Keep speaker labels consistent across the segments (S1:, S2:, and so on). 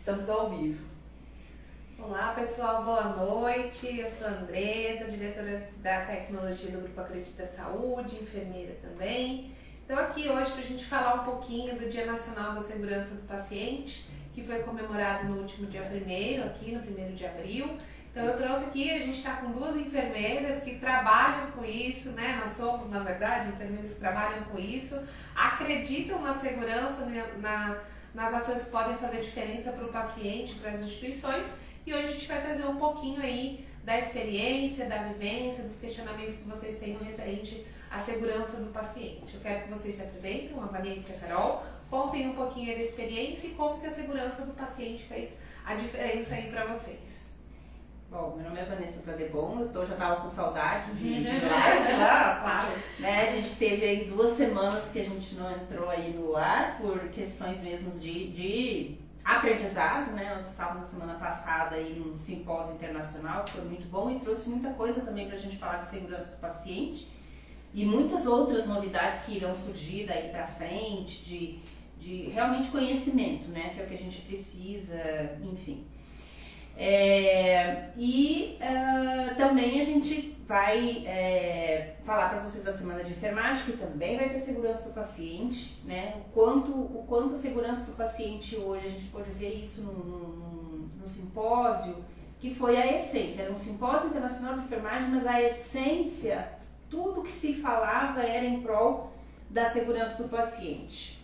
S1: Estamos ao vivo.
S2: Olá pessoal, boa noite. Eu sou a Andresa, diretora da tecnologia do Grupo Acredita Saúde, enfermeira também. Estou aqui hoje para a gente falar um pouquinho do Dia Nacional da Segurança do Paciente, que foi comemorado no último dia 1º, aqui no 1º de abril. Então eu trouxe aqui, a gente está com duas enfermeiras que trabalham com isso, né? Nós somos, na verdade, enfermeiras que trabalham com isso, acreditam na segurança, nas ações que podem fazer diferença para o paciente, para as instituições. E hoje a gente vai trazer um pouquinho aí da experiência, da vivência, dos questionamentos que vocês tenham referente à segurança do paciente. Eu quero que vocês se apresentem, a Vanessa e a Carol, contem um pouquinho aí da experiência e como que a segurança do paciente fez a diferença aí para vocês.
S3: Bom, meu nome é Vanessa Pradebon, eu já estava com saudade de live,
S2: claro.
S3: né? A gente teve aí 2 semanas que a gente não entrou aí no ar por questões mesmo de aprendizado, né? Nós estávamos na semana passada aí num simpósio internacional que foi muito bom e trouxe muita coisa também para a gente falar de segurança do paciente e muitas outras novidades que irão surgir daí para frente, de realmente conhecimento, né? Que é o que a gente precisa, enfim. Também a gente vai falar para vocês da semana de enfermagem, que também vai ter segurança do paciente, né? O quanto a segurança do paciente hoje, a gente pode ver isso no simpósio, que foi a essência, era um simpósio internacional de enfermagem, mas a essência, tudo que se falava era em prol da segurança do paciente.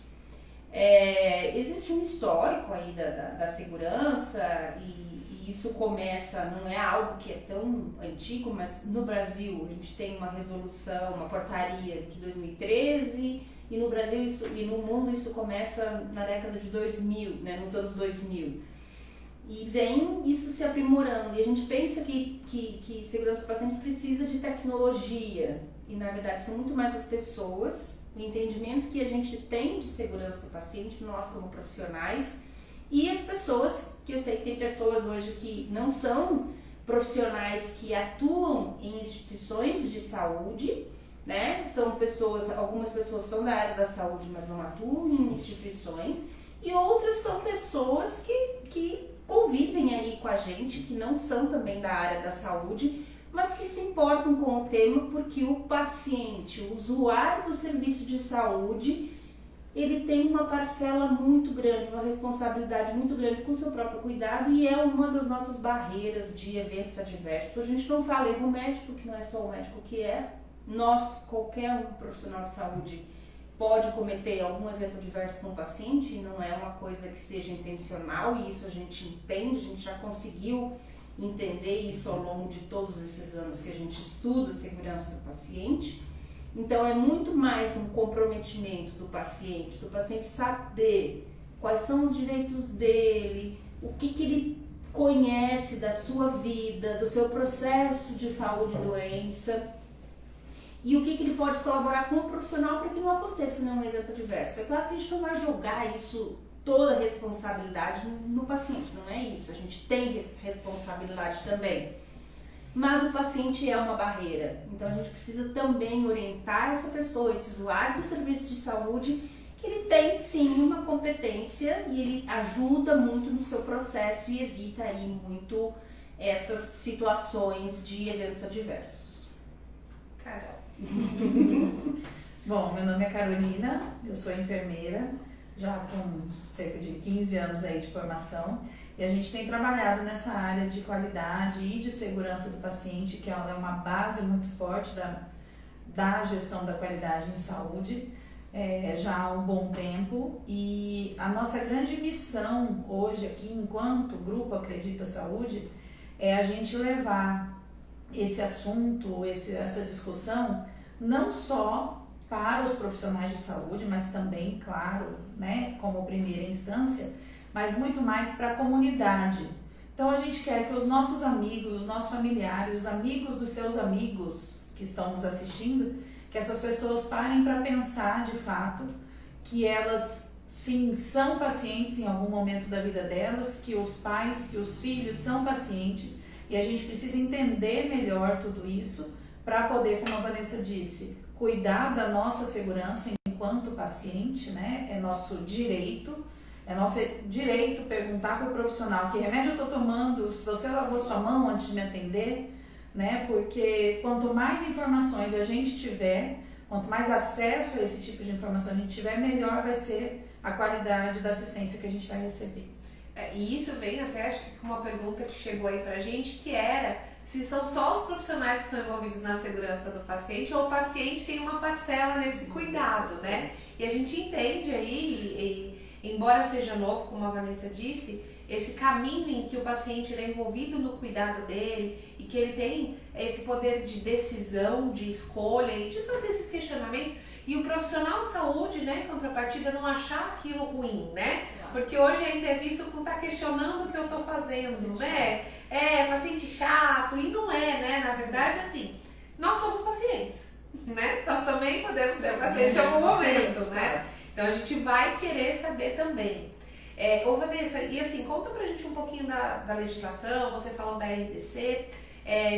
S3: Existe um histórico aí da segurança e isso começa, não é algo que é tão antigo, mas no Brasil a gente tem uma resolução, uma portaria de 2013 e no Brasil e no mundo isso começa na década de 2000, né, nos anos 2000. E vem isso se aprimorando e a gente pensa que segurança do paciente precisa de tecnologia e na verdade são muito mais as pessoas, o entendimento que a gente tem de segurança do paciente, nós como profissionais, e as pessoas, que eu sei que tem pessoas hoje que não são profissionais que atuam em instituições de saúde, né? São pessoas, algumas pessoas são da área da saúde, mas não atuam em instituições, e outras são pessoas que convivem aí com a gente, que não são também da área da saúde, mas que se importam com o tema porque o paciente, o usuário do serviço de saúde, ele tem uma parcela muito grande, uma responsabilidade muito grande com o seu próprio cuidado e é uma das nossas barreiras de eventos adversos. A gente não fala erro médico, que não é só o médico que é. Nós, qualquer um profissional de saúde pode cometer algum evento adverso com o paciente, não é uma coisa que seja intencional e isso a gente entende, a gente já conseguiu entender isso ao longo de todos esses anos que a gente estuda a segurança do paciente. Então é muito mais um comprometimento do paciente saber quais são os direitos dele, o que ele conhece da sua vida, do seu processo de saúde e doença e o que ele pode colaborar com o profissional para que não aconteça nenhum evento adverso. É claro que a gente não vai jogar isso, toda a responsabilidade no paciente, não é isso, a gente tem responsabilidade também. Mas o paciente é uma barreira, então a gente precisa também orientar essa pessoa, esse usuário do serviço de saúde, que ele tem sim uma competência e ele ajuda muito no seu processo e evita aí muito essas situações de eventos adversos.
S2: Carol.
S4: Bom, meu nome é Carolina, eu sou enfermeira, já com cerca de 15 anos aí de formação. E a gente tem trabalhado nessa área de qualidade e de segurança do paciente, que é uma base muito forte da gestão da qualidade em saúde, já há um bom tempo. E a nossa grande missão hoje aqui, enquanto Grupo Acredita Saúde, é a gente levar esse assunto, essa discussão, não só para os profissionais de saúde, mas também, claro, né, como primeira instância, mas muito mais para a comunidade. Então a gente quer que os nossos amigos, os nossos familiares, os amigos dos seus amigos que estão nos assistindo, que essas pessoas parem para pensar de fato que elas sim são pacientes em algum momento da vida delas, que os pais, que os filhos são pacientes e a gente precisa entender melhor tudo isso para poder, como a Vanessa disse, cuidar da nossa segurança enquanto paciente, né? É nosso direito. É nosso direito perguntar para o profissional que remédio eu estou tomando, se você lavou sua mão antes de me atender, né? Porque quanto mais informações a gente tiver, quanto mais acesso a esse tipo de informação a gente tiver, melhor vai ser a qualidade da assistência que a gente vai receber.
S2: E isso vem até, acho que com uma pergunta que chegou aí pra gente, que era se são só os profissionais que são envolvidos na segurança do paciente ou o paciente tem uma parcela nesse cuidado, né? E a gente entende aí, embora seja novo, como a Vanessa disse, esse caminho em que o paciente é envolvido no cuidado dele e que ele tem esse poder de decisão, de escolha e de fazer esses questionamentos. E o profissional de saúde, né, em contrapartida, não achar aquilo ruim, né? Porque hoje ainda é visto como tá questionando o que eu tô fazendo, né? Paciente chato, e não é, né? Na verdade, assim, nós somos pacientes, né? Nós também podemos ser pacientes em algum momento, né? Então a gente vai querer saber também. Ô Vanessa, e assim, conta pra gente um pouquinho da legislação, você falou da RDC,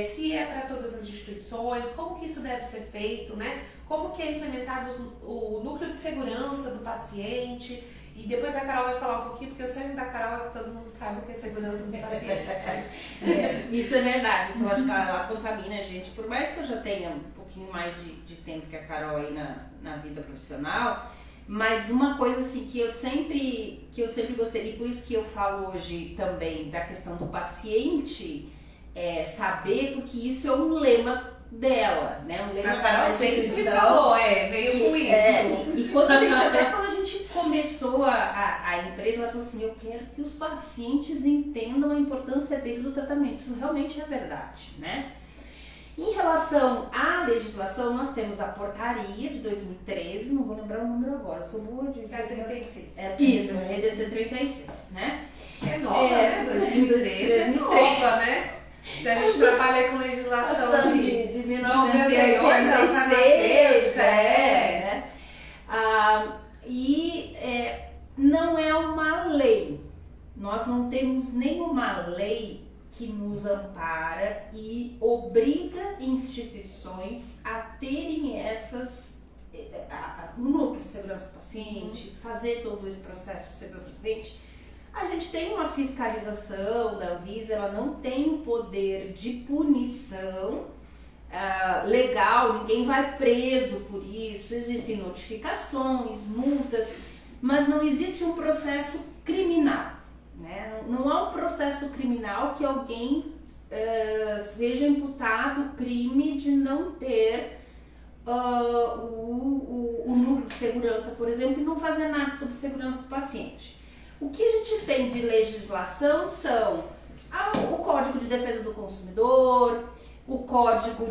S2: se é para todas as instituições, como que isso deve ser feito, né? Como que é implementado o núcleo de segurança do paciente, e depois a Carol vai falar um pouquinho, porque o sonho da Carol é que todo mundo saiba o que é segurança do paciente.
S3: Isso é verdade, isso eu acho que ela contamina a gente, por mais que eu já tenha um pouquinho mais de tempo que a Carol aí na vida profissional, mas uma coisa assim que eu sempre gostei, e por isso que eu falo hoje também da questão do paciente saber, porque isso é um lema dela, né? Um lema
S2: a Carol sempre falou, veio com isso.
S3: E quando a gente começou a empresa, ela falou assim, eu quero que os pacientes entendam a importância dele do tratamento. Isso realmente é verdade, né? Em relação à legislação, nós temos a portaria de 2013, não vou lembrar o número agora, eu sou boa de...
S2: 36.
S3: Isso, a RDC 36, né?
S2: É nova, né? 2013 é nova, né? Se a gente trabalha com legislação de
S3: 1986, né? Não é uma lei. Nós não temos nenhuma lei que nos ampara e obriga instituições a terem o núcleo de segurança do paciente, fazer todo esse processo de segurança do paciente. A gente tem uma fiscalização da Anvisa, ela não tem o poder de punição legal, ninguém vai preso por isso, existem notificações, multas, mas não existe um processo criminal, né? Não há um processo criminal que alguém seja imputado o crime de não ter o núcleo de segurança, por exemplo, e não fazer nada sobre segurança do paciente. O que a gente tem de legislação são o Código de Defesa do Consumidor, o Código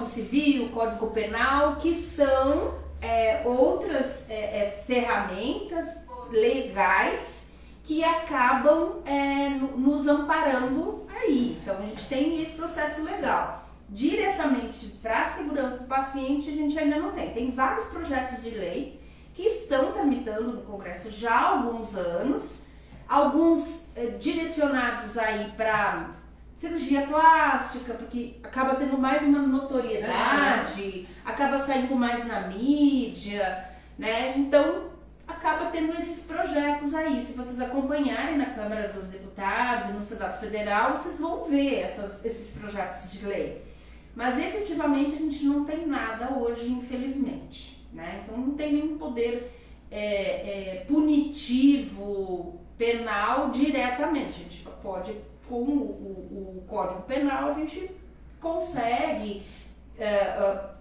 S3: Civil, o Código Penal, que são outras ferramentas legais que acabam nos amparando aí. Então a gente tem esse processo legal. Diretamente para a segurança do paciente a gente ainda não tem. Tem vários projetos de lei que estão tramitando no Congresso já há alguns anos, alguns direcionados aí para cirurgia plástica, porque acaba tendo mais uma notoriedade, acaba saindo mais na mídia, né? Então, acaba tendo esses projetos aí. Se vocês acompanharem na Câmara dos Deputados e no Senado Federal, vocês vão ver esses projetos de lei. Mas, efetivamente, a gente não tem nada hoje, infelizmente, né? Então, não tem nenhum poder punitivo, penal, diretamente. A gente pode, com o Código Penal, a gente consegue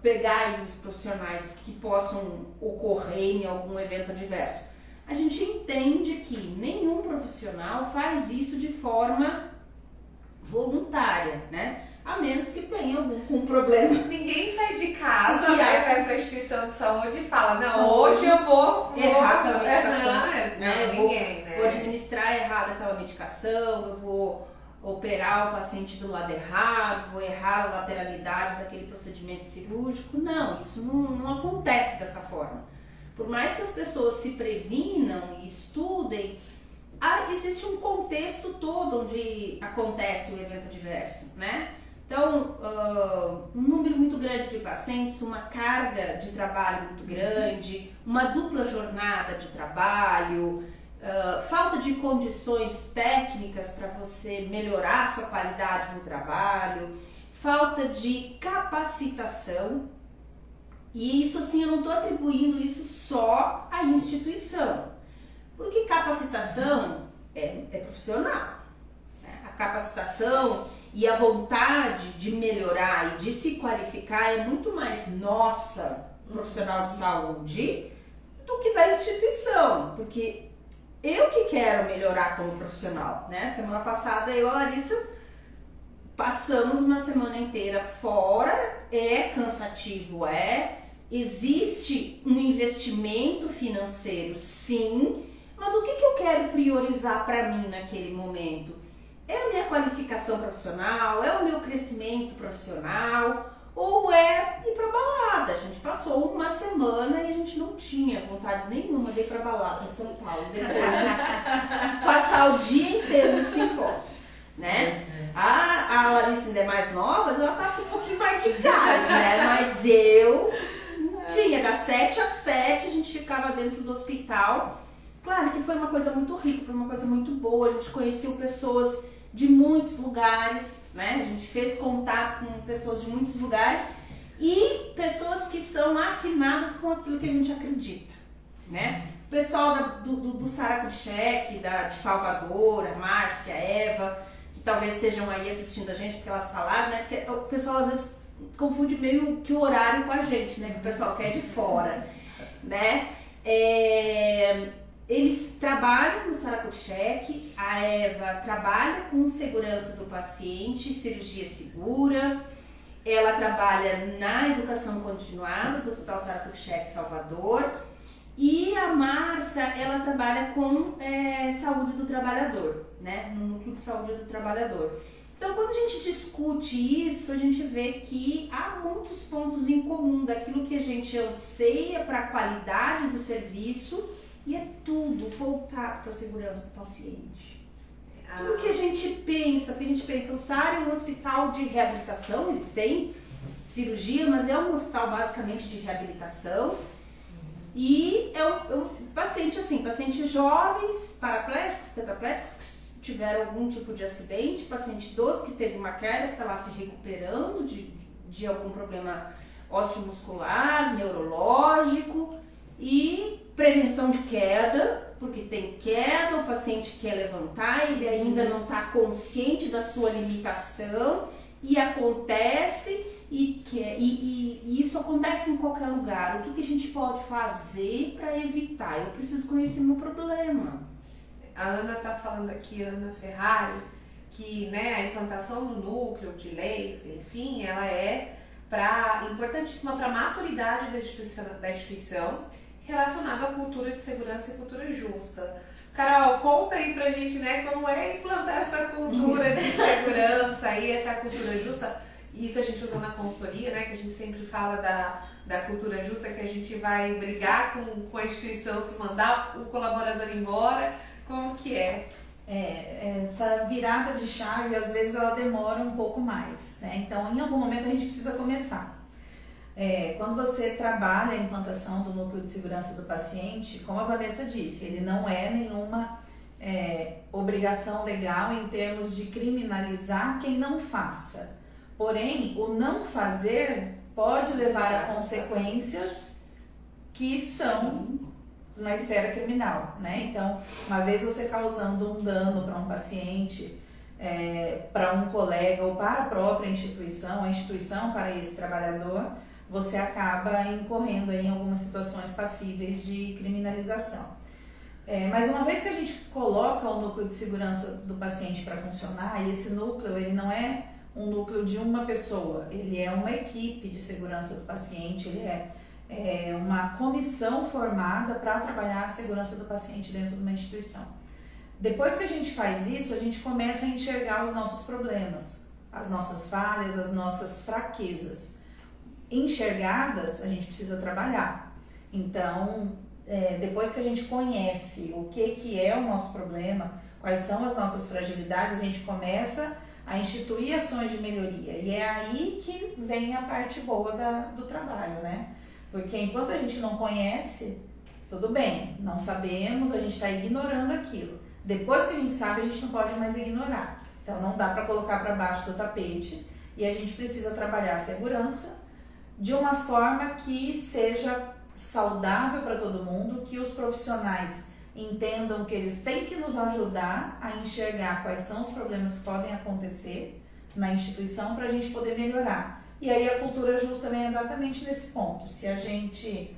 S3: pegar aí os profissionais que possam ocorrer em algum evento adverso. A gente entende que nenhum profissional faz isso de forma voluntária, né? A menos que tenha algum problema.
S2: Ninguém sai de casa, vai para a instituição de saúde e fala, não, hoje eu vou
S3: errar aquela medicação.
S2: Ninguém, né?
S3: Vou administrar errado aquela medicação, eu vou operar o paciente do lado errado, vou errar a lateralidade daquele procedimento cirúrgico. Não, isso não acontece dessa forma. Por mais que as pessoas se previnam e estudem, existe um contexto todo onde acontece o evento adverso, né? Então, um número muito grande de pacientes, uma carga de trabalho muito grande, uma dupla jornada de trabalho, falta de condições técnicas para você melhorar a sua qualidade no trabalho, falta de capacitação. E isso, assim, eu não estou atribuindo isso só à instituição, porque capacitação é profissional. A capacitação e a vontade de melhorar e de se qualificar é muito mais nossa, profissional de saúde, do que da instituição, porque eu que quero melhorar como profissional, né? Semana passada eu e a Larissa passamos uma semana inteira fora, é cansativo, existe um investimento financeiro, sim, mas o que eu quero priorizar para mim naquele momento? É a minha qualificação profissional, é o meu crescimento profissional, ou é ir pra balada? A gente passou uma semana e a gente não tinha vontade nenhuma de ir pra balada em São Paulo, depois de passar o dia inteiro no simpósio, né? A Larissa ainda é mais nova, ela tá com um pouquinho mais de gás, né? Mas eu tinha, das 7 às 7 a gente ficava dentro do hospital. Claro que foi uma coisa muito rica, foi uma coisa muito boa, a gente conheceu pessoas de muitos lugares, né? A gente fez contato com pessoas de muitos lugares e pessoas que são afinadas com aquilo que a gente acredita, né? O pessoal do Saracucheque, de Salvador, a Márcia, a Eva, que talvez estejam aí assistindo a gente, porque elas falaram, né? Porque o pessoal às vezes confunde meio que o horário com a gente, né? Que o pessoal quer de fora, né? Eles trabalham no Saracucheque, a Eva trabalha com segurança do paciente, cirurgia segura, ela trabalha na educação continuada do Hospital Saracucheque Salvador e a Márcia, ela trabalha com saúde do trabalhador, né, no núcleo de saúde do trabalhador. Então, quando a gente discute isso, a gente vê que há muitos pontos em comum daquilo que a gente anseia para a qualidade do serviço. E é tudo voltado para a segurança do paciente. Tudo que a gente pensa, o SAR é um hospital de reabilitação, eles têm cirurgia, mas é um hospital basicamente de reabilitação. E é um paciente assim, pacientes jovens, paraplégicos, tetraplégicos, que tiveram algum tipo de acidente, paciente idoso que teve uma queda, que está lá se recuperando de algum problema osteomuscular, neurológico e prevenção de queda, porque tem queda, o paciente quer levantar, ele ainda não está consciente da sua limitação e acontece, e isso acontece em qualquer lugar. O que a gente pode fazer para evitar? Eu preciso conhecer meu problema.
S2: A Ana está falando aqui, Ana Ferrari, que, né, a implantação do núcleo de leis, enfim, ela é importantíssima para a maturidade da instituição, relacionado à cultura de segurança e cultura justa. Carol, conta aí pra gente, né, como é implantar essa cultura de segurança e essa cultura justa. Isso a gente usa na consultoria, né, que a gente sempre fala da cultura justa, que a gente vai brigar com a instituição se mandar o colaborador embora. Como que é?
S4: Essa virada de chave, às vezes, ela demora um pouco mais, né? Então, em algum momento, a gente precisa começar. Quando você trabalha a implantação do núcleo de segurança do paciente, como a Vanessa disse, ele não é nenhuma obrigação legal em termos de criminalizar quem não faça. Porém, o não fazer pode levar a consequências que são na esfera criminal, né? Então, uma vez você causando um dano para um paciente, para um colega ou para a própria instituição, a instituição para esse trabalhador, você acaba incorrendo em algumas situações passíveis de criminalização. Mas uma vez que a gente coloca o núcleo de segurança do paciente para funcionar, e esse núcleo ele não é um núcleo de uma pessoa, ele é uma equipe de segurança do paciente, ele é uma comissão formada para trabalhar a segurança do paciente dentro de uma instituição. Depois que a gente faz isso, a gente começa a enxergar os nossos problemas, as nossas falhas, as nossas fraquezas. Enxergadas, a gente precisa trabalhar. Então, depois que a gente conhece o que é o nosso problema, quais são as nossas fragilidades, a gente começa a instituir ações de melhoria. E é aí que vem a parte boa do trabalho, né? Porque enquanto a gente não conhece, tudo bem, não sabemos, a gente está ignorando aquilo. Depois que a gente sabe, a gente não pode mais ignorar. Então não dá para colocar para baixo do tapete e a gente precisa trabalhar a segurança de uma forma que seja saudável para todo mundo, que os profissionais entendam que eles têm que nos ajudar a enxergar quais são os problemas que podem acontecer na instituição para a gente poder melhorar. E aí a cultura justa vem exatamente nesse ponto. Se a gente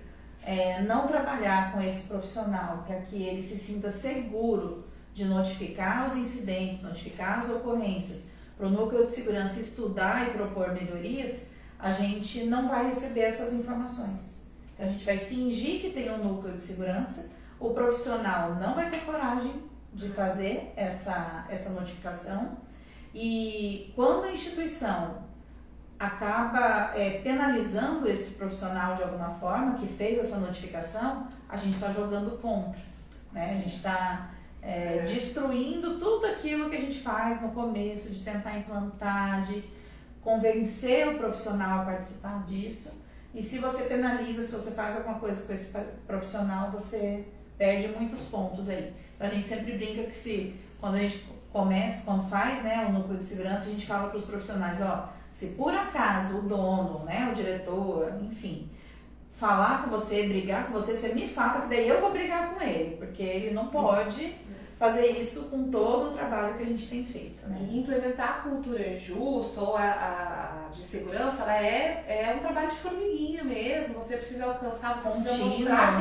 S4: não trabalhar com esse profissional para que ele se sinta seguro de notificar os incidentes, notificar as ocorrências, para o núcleo de segurança estudar e propor melhorias, a gente não vai receber essas informações. Então, a gente vai fingir que tem um núcleo de segurança, o profissional não vai ter coragem de fazer essa notificação e quando a instituição acaba penalizando esse profissional de alguma forma que fez essa notificação, a gente está jogando contra, né? A gente está destruindo tudo aquilo que a gente faz no começo, de tentar implantar, de convencer o profissional a participar disso. E se você penaliza, se você faz alguma coisa com esse profissional, você perde muitos pontos aí. Então a gente sempre brinca que quando a gente quando faz, né, o núcleo de segurança, a gente fala para os profissionais, se por acaso o dono, né, o diretor, enfim, falar com você, brigar com você, você me fala, que daí eu vou brigar com ele, porque ele não pode fazer isso com todo o trabalho que a gente tem feito, né?
S2: E implementar a cultura justa ou a de segurança, ela é um trabalho de formiguinha mesmo. Você precisa alcançar, você precisa mostrar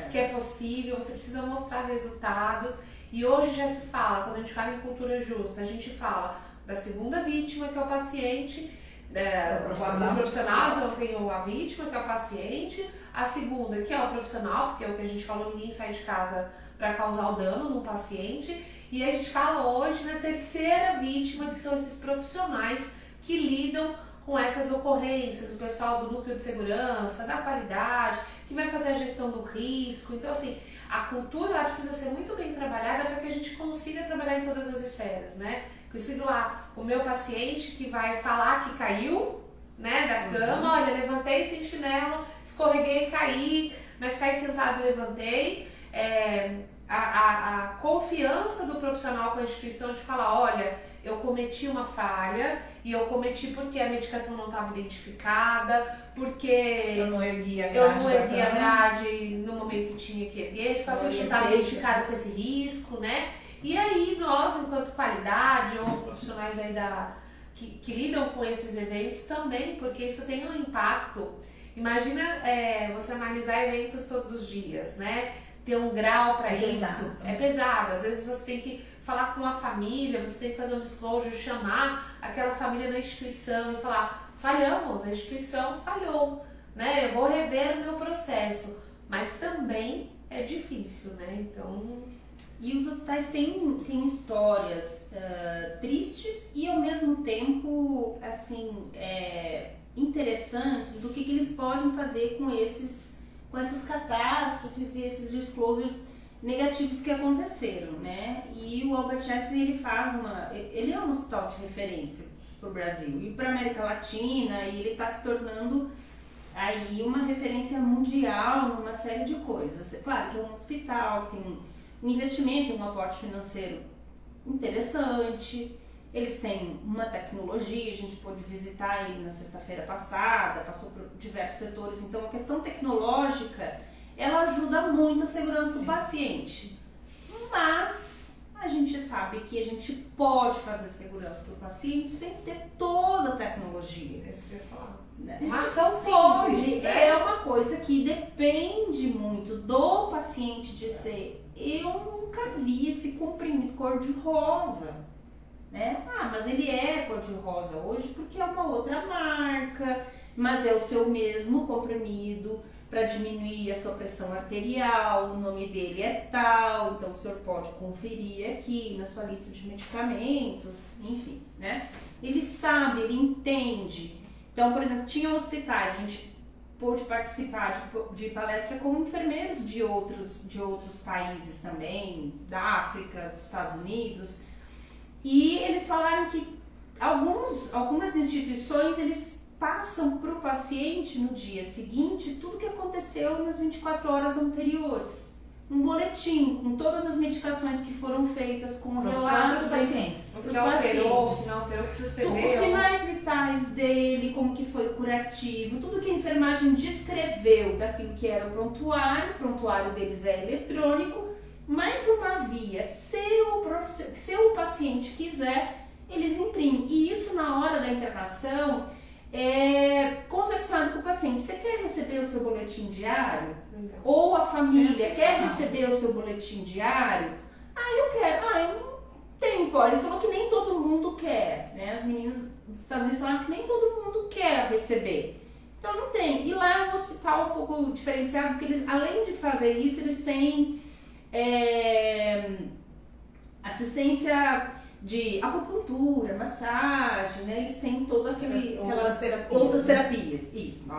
S2: que é possível, você precisa mostrar resultados. E hoje já se fala, quando a gente fala em cultura justa, a gente fala da segunda vítima, que é o paciente, o profissional, então tem a vítima, que é o paciente, a segunda, que é o profissional, porque é o que a gente falou, ninguém sai de casa para causar o dano no paciente, e a gente fala hoje na terceira vítima, que são esses profissionais que lidam com essas ocorrências, o pessoal do núcleo de segurança, da qualidade, que vai fazer a gestão do risco. Então, assim, a cultura ela precisa ser muito bem trabalhada para que a gente consiga trabalhar em todas as esferas, né? Consigo lá o meu paciente que vai falar que caiu, né, da cama, olha, levantei sem chinelo, escorreguei, caí, mas caí sentado e levantei. A confiança do profissional com a instituição de falar, olha, eu cometi uma falha e eu cometi porque a medicação não estava identificada, porque
S4: eu não ergui a
S2: grade no momento que tinha que erguer, esse paciente não estava identificado com esse risco, né? E aí nós, enquanto qualidade, ou os profissionais aí que lidam com esses eventos também, porque isso tem um impacto. Imagina você analisar eventos todos os dias, né? Ter um grau para isso. É pesado. Às vezes você tem que falar com a família, você tem que fazer um disclosure, chamar aquela família na instituição e falar, falhamos, a instituição falhou, né? Eu vou rever o meu processo. Mas também é difícil, né? Então...
S3: E os hospitais têm histórias tristes e ao mesmo tempo, assim, interessantes do que eles podem fazer com essas catástrofes e esses disclosures negativos que aconteceram, né? E o Albert Einstein, ele é um hospital de referência para o Brasil e para a América Latina, e ele está se tornando aí uma referência mundial numa série de coisas. É claro que é um hospital, tem um investimento, um aporte financeiro interessante, eles têm uma tecnologia, a gente pôde visitar ele na sexta-feira passada, passou por diversos setores, então a questão tecnológica, ela ajuda muito a segurança do paciente, mas a gente sabe que a gente pode fazer segurança do paciente sem ter toda a tecnologia.
S2: É isso que eu ia falar.
S3: Uma ação simples, é uma coisa que depende muito do paciente dizer, eu nunca vi esse comprimido cor-de-rosa, né? Mas ele é cor-de-rosa hoje porque é uma outra marca, mas é o seu mesmo comprimido para diminuir a sua pressão arterial, o nome dele é tal, então o senhor pode conferir aqui na sua lista de medicamentos, enfim, né? Ele sabe, ele entende. Então, por exemplo, tinha hospitais, a gente pôde participar de palestra com enfermeiros de outros países também, da África, dos Estados Unidos, e eles falaram que algumas instituições, eles passam para o paciente no dia seguinte tudo que aconteceu nas 24 horas anteriores. Um boletim com todas as medicações que foram feitas, com o relato
S4: dos pacientes.
S2: O que alterou, o que não alterou, o que suspendeu.
S3: Os sinais vitais dele, como que foi o curativo, tudo que a enfermagem descreveu daquilo que era o prontuário deles é eletrônico, mais uma via, se o paciente quiser, eles imprimem. E isso na hora da internação é conversado com o paciente. Você quer receber o seu boletim diário?
S2: Legal.
S3: Ou a família quer receber o seu boletim diário? Eu quero. Eu não tenho pó. Ele falou que nem todo mundo quer, né? As meninas dos Estados Unidos falaram que nem todo mundo quer receber. Então não tem. E lá é um hospital um pouco diferenciado, porque eles, além de fazer isso, eles têm assistência de acupuntura, massagem, né? Eles têm todo outras terapias. Isso,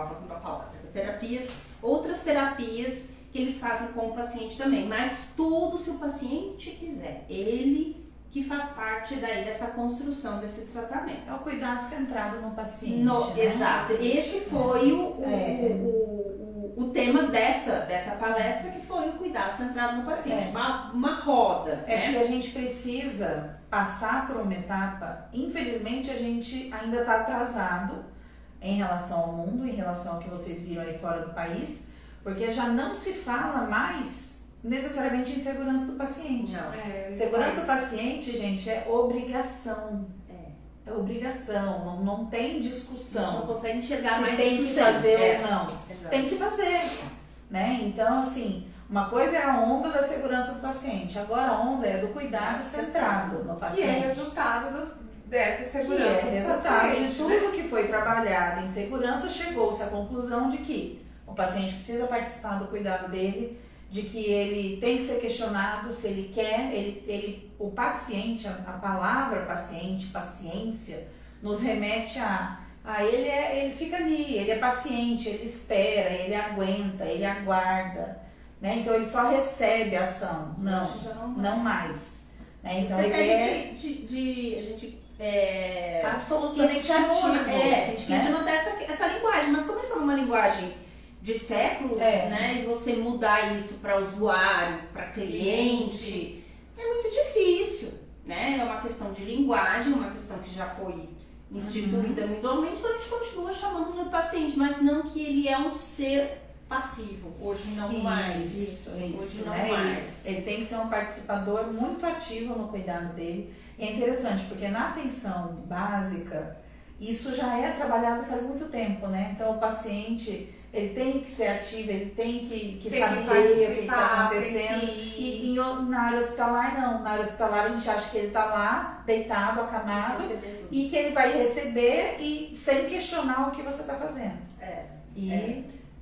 S3: outras terapias que eles fazem com o paciente também, mas tudo se o paciente quiser, ele que faz parte daí dessa construção desse tratamento.
S4: É o cuidado centrado no paciente.
S3: Né? Exato. Esse foi o tema dessa palestra, que foi o cuidado centrado no paciente, uma roda.
S4: Porque a gente precisa passar por uma etapa, infelizmente a gente ainda está atrasado em relação ao mundo, em relação ao que vocês viram aí fora do país, porque já não se fala mais necessariamente em segurança do paciente.
S3: Não.
S4: Segurança do paciente, gente, é obrigação. É obrigação, não tem discussão.
S3: A gente não consegue enxergar
S4: se
S3: mais
S4: tem
S3: isso
S4: que fazer
S3: sempre.
S4: ou não.
S3: Exato.
S4: Tem que fazer, né? Então, assim, uma coisa é a onda da segurança do paciente, agora a onda é do cuidado centrado no paciente.
S2: Que é resultado dessa segurança.
S4: Que é resultado de tudo que foi trabalhado em segurança, chegou-se à conclusão de que o paciente precisa participar do cuidado dele, de que ele tem que ser questionado se ele quer, o paciente, a palavra paciente, paciência, nos remete ele fica ali, ele é paciente, ele espera, ele aguenta, ele aguarda, né? Então ele só recebe a ação, não mais. Né? Então ele
S3: a gente
S4: absolutamente ativo.
S3: A gente questiona até essa linguagem, mas como essa é uma linguagem de séculos, né? E você mudar isso para usuário, para cliente, é muito difícil, né? É uma questão de linguagem, uma questão que já foi instituída mundialmente, então a gente continua chamando de paciente, mas não que ele é um ser passivo. Hoje não mais.
S4: Isso,
S3: hoje não
S4: né?
S3: mais.
S4: Ele tem que ser um participador muito ativo no cuidado dele. E é interessante, porque na atenção básica, isso já é trabalhado faz muito tempo, né? Então o paciente, ele tem que ser ativo, ele tem que saber o que está acontecendo. E na área hospitalar, não. Na área hospitalar, a gente acha que ele está lá, deitado, acamado, e que ele vai receber e sem questionar o que você está fazendo.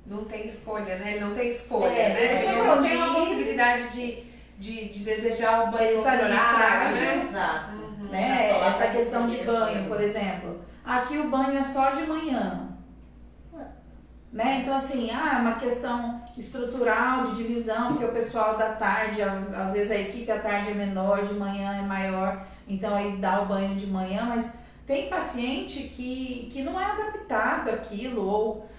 S2: Não tem escolha, né? Ele não tem escolha,
S4: né?
S2: Ele não tem uma possibilidade de desejar o banho horário, né?
S3: Exato.
S4: Né? Essa questão de banho, por exemplo. Aqui o banho é só de manhã. Né? Então, assim, é uma questão estrutural de divisão, porque o pessoal da tarde, às vezes a equipe à tarde é menor, de manhã é maior, então aí dá o banho de manhã, mas tem paciente que não é adaptado àquilo, ou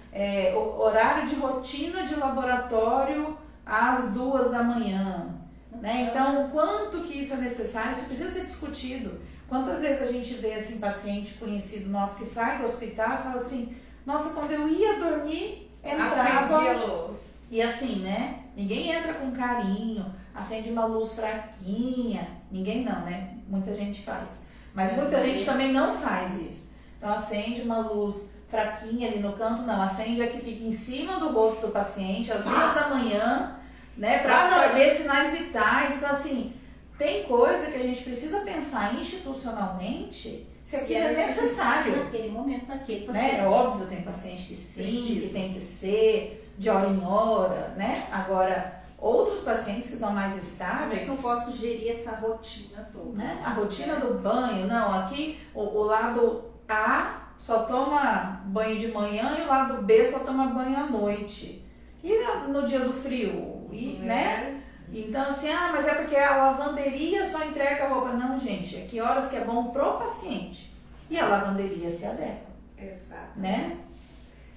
S4: o horário de rotina de laboratório às 2 da manhã. Né? Então, quanto que isso é necessário, isso precisa ser discutido. Quantas vezes a gente vê assim, paciente conhecido nosso que sai do hospital e fala assim, nossa, quando eu ia dormir, entrava
S2: a luz.
S4: E assim, né? Ninguém entra com carinho, acende uma luz fraquinha. Ninguém não, né? Muita gente faz. Mas muita gente também não faz isso. Então acende uma luz fraquinha ali no canto, não. Acende a que fica em cima do rosto do paciente, às 2 da manhã, né? Pra ver sinais vitais. Então assim, tem coisa que a gente precisa pensar institucionalmente se aquilo é necessário.
S3: Naquele momento, naquele
S4: paciente. Né? É óbvio, tem paciente que sim, que tem que ser de hora em hora, né? Agora, outros pacientes que estão mais estáveis...
S3: Como é que eu posso gerir essa rotina toda?
S4: Né? A rotina do banho, não, aqui o lado A só toma banho de manhã e o lado B só toma banho à noite. E no dia do frio, né? Então assim, mas é porque a lavanderia só entrega a roupa. Não, gente, é que horas que é bom pro paciente. e a lavanderia se adequa.
S2: Exato.
S4: Né?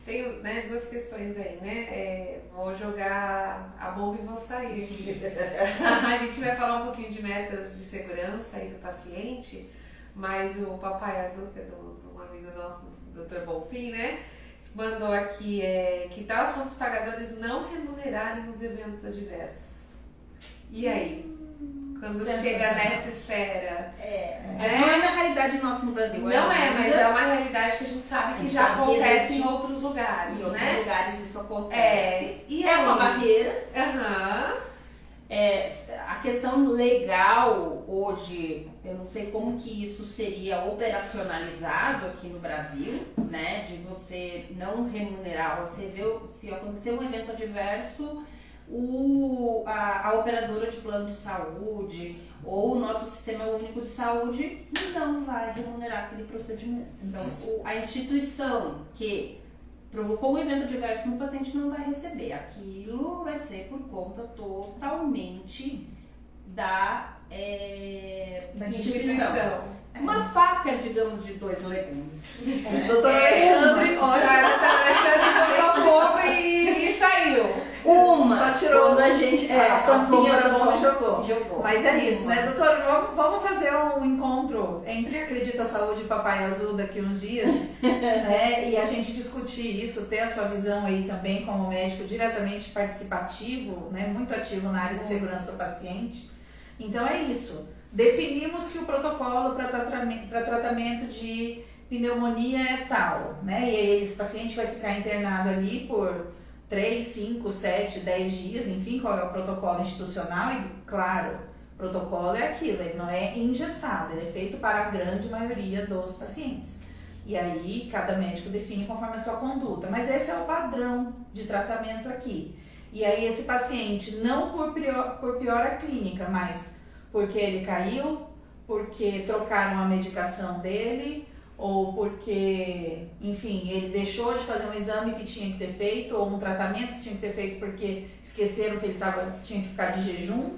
S2: Tenho, né, duas questões aí, né? Vou jogar a bomba e vou sair aqui. A gente vai falar um pouquinho de metas de segurança aí do paciente, mas o Papai Azul, que é de um amigo nosso, do Dr. Bonfim, né? Mandou aqui, que tal os fundos pagadores não remunerarem os eventos adversos? E aí? Quando chega nessa esfera.
S3: Não é uma realidade nossa no Brasil.
S2: Não mas é uma realidade que a gente sabe que já acontece em outros lugares,
S3: em outros
S2: né?
S3: lugares isso acontece.
S2: E
S3: é uma barreira. A questão legal hoje, eu não sei como que isso seria operacionalizado aqui no Brasil, né? De você não remunerar, você vê se acontecer um evento adverso, a operadora de plano de saúde ou o nosso sistema único de saúde não vai remunerar aquele procedimento. Então, a instituição que provocou um evento adverso no paciente não vai receber. Aquilo vai ser por conta totalmente da instituição. Uma faca, digamos, de 2 legumes.
S4: Doutor Alexandre, ótimo.
S2: Alexandre botou fogo e saiu.
S4: Só tirou
S3: quando a gente
S4: a tampinha da bomba e jogou.
S3: Jogou.
S4: Mas é isso, né, doutor? Vamos fazer um encontro entre Acredita Saúde e Papai Azul daqui uns dias, né? E a gente discutir isso, ter a sua visão aí também como médico diretamente participativo, né? Muito ativo na área de segurança do paciente. Então é isso. Definimos que o protocolo para tratamento de pneumonia é tal, né? E aí esse paciente vai ficar internado ali por 3, 5, 7, 10 dias, enfim, qual é o protocolo institucional. E, claro, o protocolo é aquilo, ele não é engessado, ele é feito para a grande maioria dos pacientes. E aí, cada médico define conforme a sua conduta. Mas esse é o padrão de tratamento aqui. E aí, esse paciente, não por piora clínica, mas porque ele caiu, porque trocaram a medicação dele, ou porque, enfim, ele deixou de fazer um exame que tinha que ter feito, ou um tratamento que tinha que ter feito porque esqueceram que ele tinha que ficar de jejum.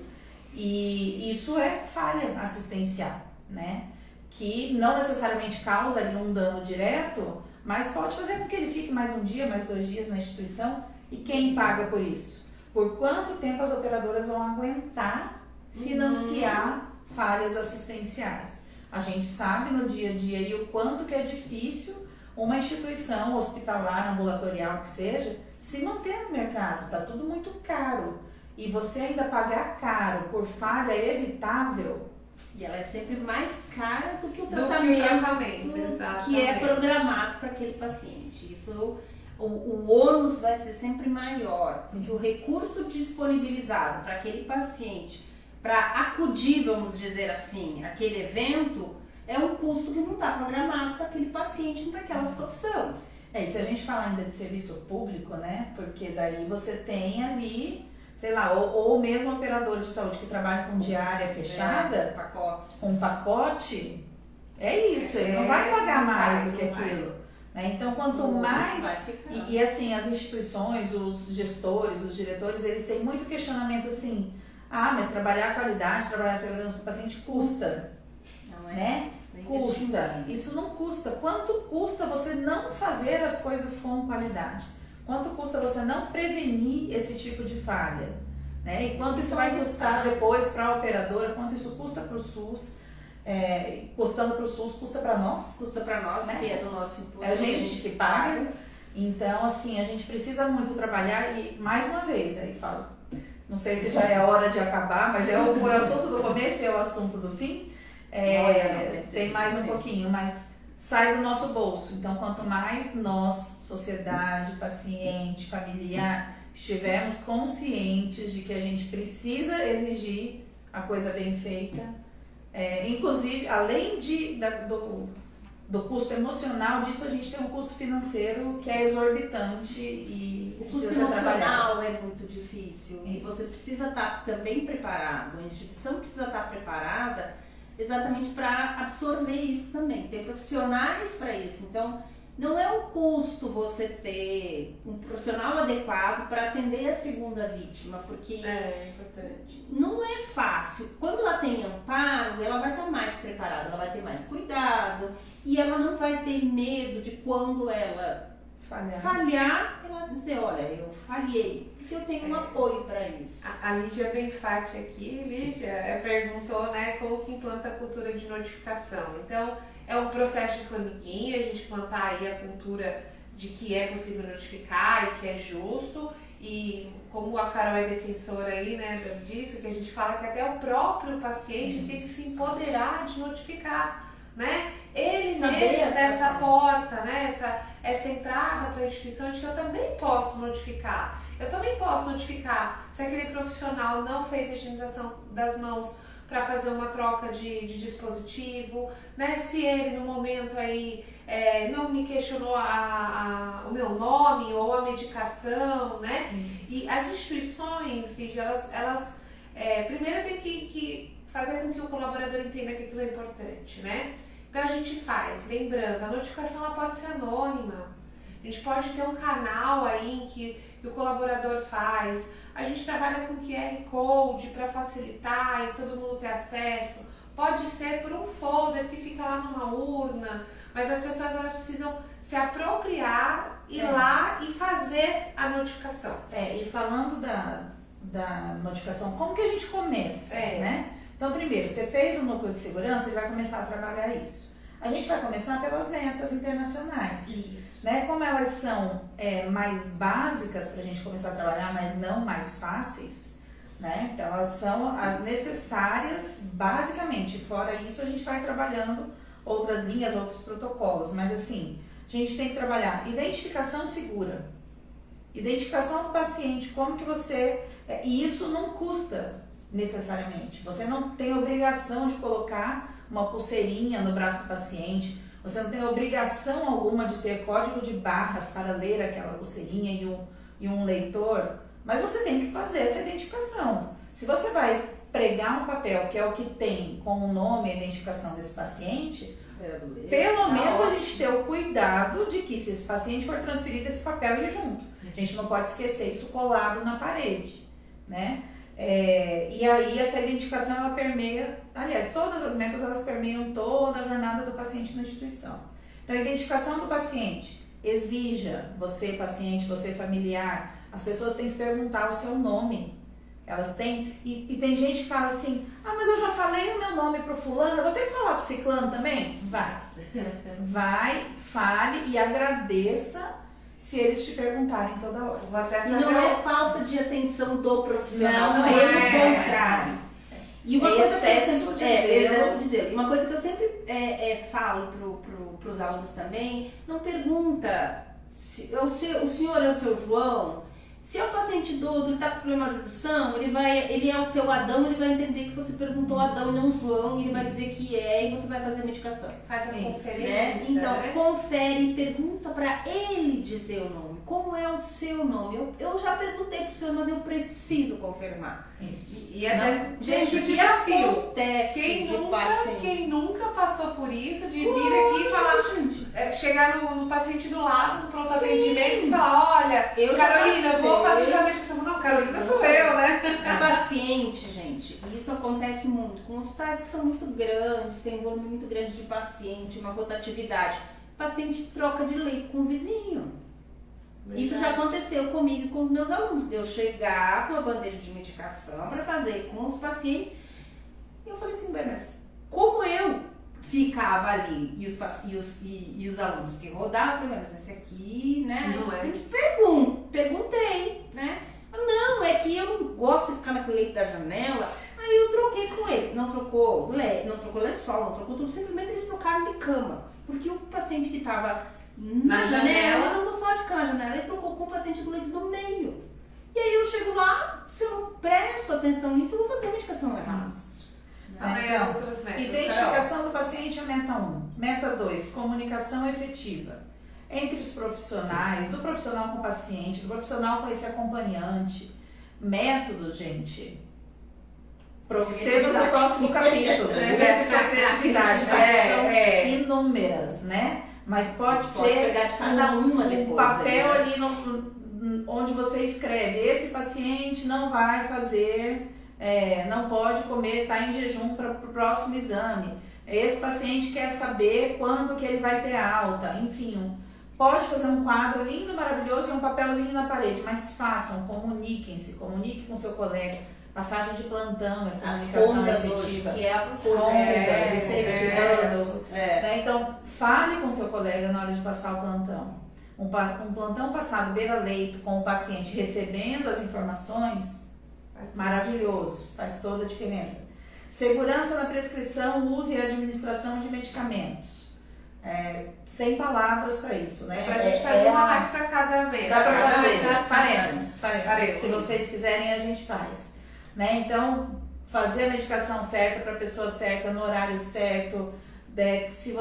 S4: E isso é falha assistencial, né? Que não necessariamente causa ali um dano direto, mas pode fazer com que ele fique mais um dia, mais 2 dias na instituição. E quem paga por isso? Por quanto tempo as operadoras vão aguentar financiar falhas assistenciais? A gente sabe no dia a dia aí o quanto que é difícil uma instituição hospitalar, ambulatorial que seja, se manter no mercado. Tá tudo muito caro. E você ainda pagar caro por falha evitável.
S3: E ela é sempre mais cara do que o tratamento que é programado para aquele paciente. Isso, o ônus vai ser sempre maior, porque o recurso disponibilizado para aquele paciente, para acudir, vamos dizer assim, aquele evento, é um custo que não está programado para aquele paciente naquela situação.
S4: E se a gente falar ainda de serviço público, né? Porque daí você tem ali, sei lá, ou mesmo operador de saúde que trabalha com diária fechada, com pacote, é isso, ele não vai pagar mais do que aquilo. Né? Então, quanto mais... E assim, as instituições, os gestores, os diretores, eles têm muito questionamento assim... mas trabalhar a qualidade, trabalhar a segurança do paciente custa, né? Custa. Isso não custa. Quanto custa você não fazer as coisas com qualidade? Quanto custa você não prevenir esse tipo de falha? Né? E quanto isso vai custar depois para a operadora? Quanto isso custa para o SUS? Custando para o SUS, custa para nós?
S3: Custa para nós, né? Que é do nosso imposto.
S4: É a gente que paga. Então, assim, a gente precisa muito trabalhar e, mais uma vez, aí falo... Não sei se já é a hora de acabar, mas foi o assunto do começo e é o assunto do fim. Tem mais um pouquinho, mas sai do nosso bolso. Então, quanto mais nós, sociedade, paciente, familiar, estivermos conscientes de que a gente precisa exigir a coisa bem feita, inclusive, além do custo emocional disso, a gente tem um custo financeiro que é exorbitante e
S3: o custo emocional é muito difícil. E você precisa estar também preparado, a instituição precisa estar preparada exatamente para absorver isso também, ter profissionais para isso. Então, não é um custo você ter um profissional adequado para atender a segunda vítima, porque
S2: é importante.
S3: Não é fácil. Quando ela tem amparo, ela vai estar mais preparada, ela vai ter mais cuidado e ela não vai ter medo de quando ela falhar, ela dizer, olha, eu falhei, porque eu tenho um apoio para isso.
S2: A Lígia Benfatti aqui, Lígia, perguntou, né, como que implanta a cultura de notificação. Então, é um processo de formiguinha, a gente plantar aí a cultura de que é possível notificar e que é justo. E como a Carol é defensora aí, né, disso, que a gente fala que até o próprio paciente tem que se empoderar de notificar, né? Ele mesmo dessa porta, né? Essa entrada para a instituição de que eu também posso notificar. Eu também posso notificar se aquele profissional não fez a higienização das mãos para fazer uma troca de dispositivo, né? Se ele no momento aí não me questionou o meu nome ou a medicação, né? E as instituições, Lígia, elas primeiro tem que fazer com que o colaborador entenda que aquilo é importante, né? Então a gente faz, lembrando, a notificação ela pode ser anônima, a gente pode ter um canal aí que o colaborador faz, a gente trabalha com QR Code para facilitar e todo mundo ter acesso, pode ser por um folder que fica lá numa urna, mas as pessoas elas precisam se apropriar, ir lá e fazer a notificação.
S4: E falando da notificação, como que a gente começa, né? Então, primeiro, você fez o núcleo de segurança, ele vai começar a trabalhar isso. A gente vai começar pelas metas internacionais.
S2: Isso.
S4: Né? Como elas são mais básicas para a gente começar a trabalhar, mas não mais fáceis, né? Então, elas são as necessárias, basicamente. Fora isso, a gente vai trabalhando outras linhas, outros protocolos. Mas, assim, a gente tem que trabalhar identificação segura. Identificação do paciente, como que você... E isso não custa necessariamente. Você não tem obrigação de colocar uma pulseirinha no braço do paciente, você não tem obrigação alguma de ter código de barras para ler aquela pulseirinha e um leitor, mas você tem que fazer essa identificação. Se você vai pregar um papel, que é o que tem com o nome e a identificação desse paciente, pelo menos a gente ter o cuidado de que se esse paciente for transferido, esse papel ir junto. A gente não pode esquecer isso colado na parede, né? E aí essa identificação ela permeia, aliás, todas as metas elas permeiam toda a jornada do paciente na instituição. Então a identificação do paciente, exija, você paciente, você familiar, as pessoas têm que perguntar o seu nome. Elas têm, e tem gente que fala assim, mas eu já falei o meu nome pro fulano, eu vou ter que falar pro ciclano também? Vai, fale e agradeça se eles te perguntarem toda hora.
S2: Vou até fazer
S3: não é falta de atenção do profissional,
S4: não
S3: pelo
S4: é.
S3: contrário. E uma coisa
S4: excesso
S3: de zelo. E uma coisa que eu sempre falo pros alunos também, não pergunta se o senhor é o seu João. Se é um paciente idoso, ele está com problema de audição, ele é o seu Adão, ele vai entender que você perguntou Adão e não João, e ele vai dizer que e você vai fazer a medicação.
S2: Faz a conferência.
S3: Né? Então, confere e pergunta para ele dizer o nome. Como é o seu nome? Eu já perguntei pro senhor, mas eu preciso confirmar.
S4: Isso.
S2: E até,
S3: gente, o
S2: desafio.
S3: Acontece
S2: Quem nunca passou por isso, de vir aqui e falar, chegar no paciente do lado, no pronto atendimento e falar, olha, Carolina, vou fazer essa medicação. Não, Carolina sou eu, né?
S3: O paciente, gente, isso acontece muito com hospitais que são muito grandes, tem um volume muito grande de paciente, uma rotatividade. O paciente troca de leito com o vizinho. Verdade. Isso já aconteceu comigo e com os meus alunos, de eu chegar com a bandeja de medicação para fazer com os pacientes. E eu falei assim, mas como eu ficava ali e os alunos que rodavam, eu falei, mas esse aqui, né?
S2: Não é.
S3: Perguntei, né? Não, é que eu não gosto de ficar naquele leito da janela. Aí eu troquei com ele. Não trocou lençol, não trocou tudo, simplesmente eles trocaram de cama. Porque o paciente que estava na janela não gostava de ficar na janela e trocou com o paciente do leito do meio. E aí eu chego lá, se eu não presto atenção nisso, eu vou fazer a medicação errada.
S2: As outras metas.
S4: Identificação do paciente é meta 1. Meta 2, comunicação efetiva. Entre os profissionais, do profissional com o paciente, do profissional com esse acompanhante. Métodos, gente. Cenas no próximo capítulo. Criatividade. São inúmeras, né? Mas pode ser
S3: pegar de cada uma depois,
S4: papel ali onde você escreve, esse paciente não vai fazer não pode comer, está em jejum para o próximo exame. Esse paciente quer saber quando que ele vai ter alta, enfim. Pode fazer um quadro lindo, maravilhoso e um papelzinho na parede, mas façam, comuniquem-se, comunique com seu colega. Passagem de plantão, comunicação efetiva.
S3: Hoje, que é a
S4: né? Então, fale com seu colega na hora de passar o plantão. Um plantão passado beira-leito com o paciente recebendo as informações, maravilhoso, faz toda a diferença. Segurança na prescrição, uso e administração de medicamentos. Sem palavras para isso, né?
S2: Pra gente fazer uma live para cada vez.
S4: Dá para fazer, faremos. Se vocês quiserem, a gente faz. Né? Então, fazer a medicação certa para a pessoa certa, no horário certo. Se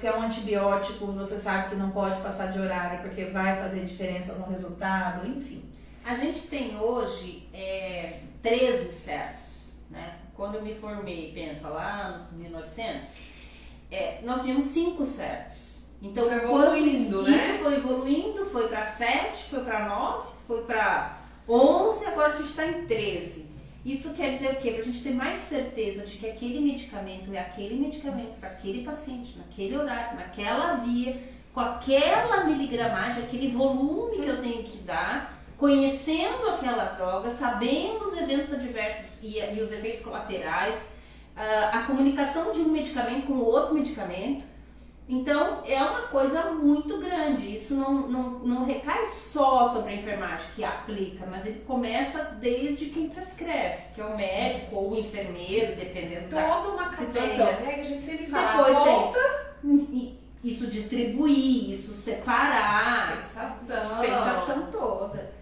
S4: é um antibiótico, você sabe que não pode passar de horário porque vai fazer diferença no resultado, enfim.
S3: A gente tem hoje 13 certos, né? Quando eu me formei, pensa lá nos 1900, nós tínhamos 5 certos. Então
S2: foi evoluindo, né?
S3: Isso foi evoluindo, foi para 7, foi para 9, foi para 11, agora a gente está em 13. Isso quer dizer o quê? Para a gente ter mais certeza de que aquele medicamento é aquele medicamento para aquele paciente, naquele horário, naquela via, com aquela miligramagem, aquele volume que eu tenho que dar, conhecendo aquela droga, sabendo os eventos adversos e os efeitos colaterais, a comunicação de um medicamento com o outro medicamento. Então, é uma coisa muito grande. Isso não recai só sobre a enfermagem que aplica, mas ele começa desde quem prescreve, que é o médico ou o enfermeiro, dependendo
S2: toda uma
S3: situação.
S2: Cadeia, né? Que a gente sempre fala.
S3: Depois tem isso distribuir, isso separar. Dispensação toda.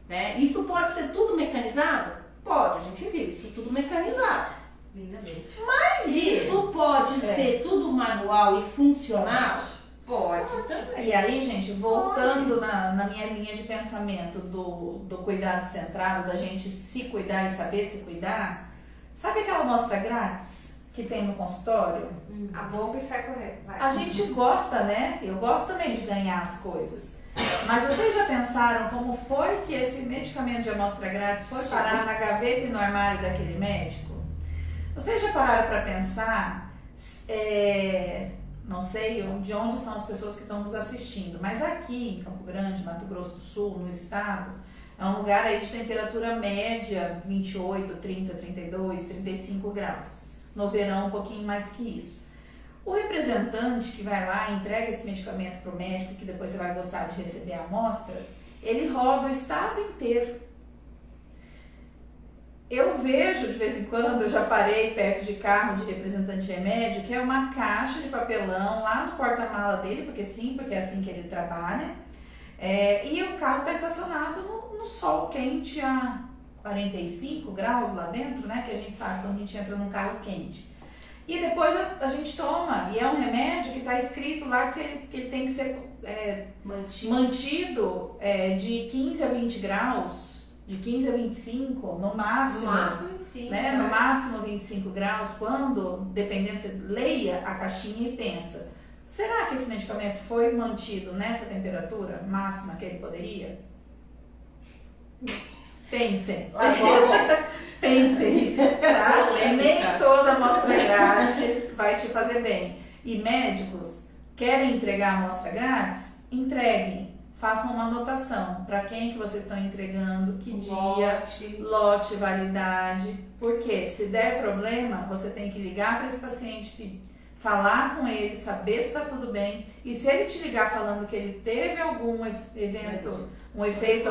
S3: Né? Isso pode ser tudo mecanizado? Pode, a gente viu isso tudo mecanizado.
S2: Lindamente.
S3: Mas isso pode ser tudo manual e funcional?
S2: Pode também.
S4: E aí, gente, voltando na minha linha de pensamento do cuidado centrado, da gente se cuidar e saber se cuidar, sabe aquela amostra grátis que tem no consultório?
S2: A bomba e sai correndo. Vai.
S4: A gente gosta, né? Eu gosto também de ganhar as coisas. Mas vocês já pensaram como foi que esse medicamento de amostra grátis foi parar na gaveta e no armário daquele médico? Vocês já pararam para pensar, não sei de onde são as pessoas que estão nos assistindo, mas aqui em Campo Grande, Mato Grosso do Sul, no estado, é um lugar aí de temperatura média 28, 30, 32, 35 graus. No verão um pouquinho mais que isso. O representante que vai lá e entrega esse medicamento para o médico, que depois você vai gostar de receber a amostra, ele roda o estado inteiro. Eu vejo de vez em quando, eu já parei perto de carro de representante de remédio, que é uma caixa de papelão lá no porta-mala dele, porque é assim que ele trabalha, e o carro está estacionado no sol quente a 45 graus lá dentro, né? Que a gente sabe quando a gente entra num carro quente. E depois a gente toma, e é um remédio que está escrito lá que ele tem que ser mantido de 15 a 20 graus, de 15 a 25, no máximo
S2: 25,
S4: né? No máximo 25 graus, quando, dependendo, você leia a caixinha e pensa, será que esse medicamento foi mantido nessa temperatura máxima que ele poderia? Pensem. Pensem, tá? Nem toda amostra grátis vai te fazer bem. E médicos querem entregar a amostra grátis? Entreguem. Façam uma anotação para quem que vocês estão entregando, que dia, lote, validade. Porque se der problema, você tem que ligar para esse paciente, falar com ele, saber se está tudo bem. E se ele te ligar falando que ele teve algum evento, um efeito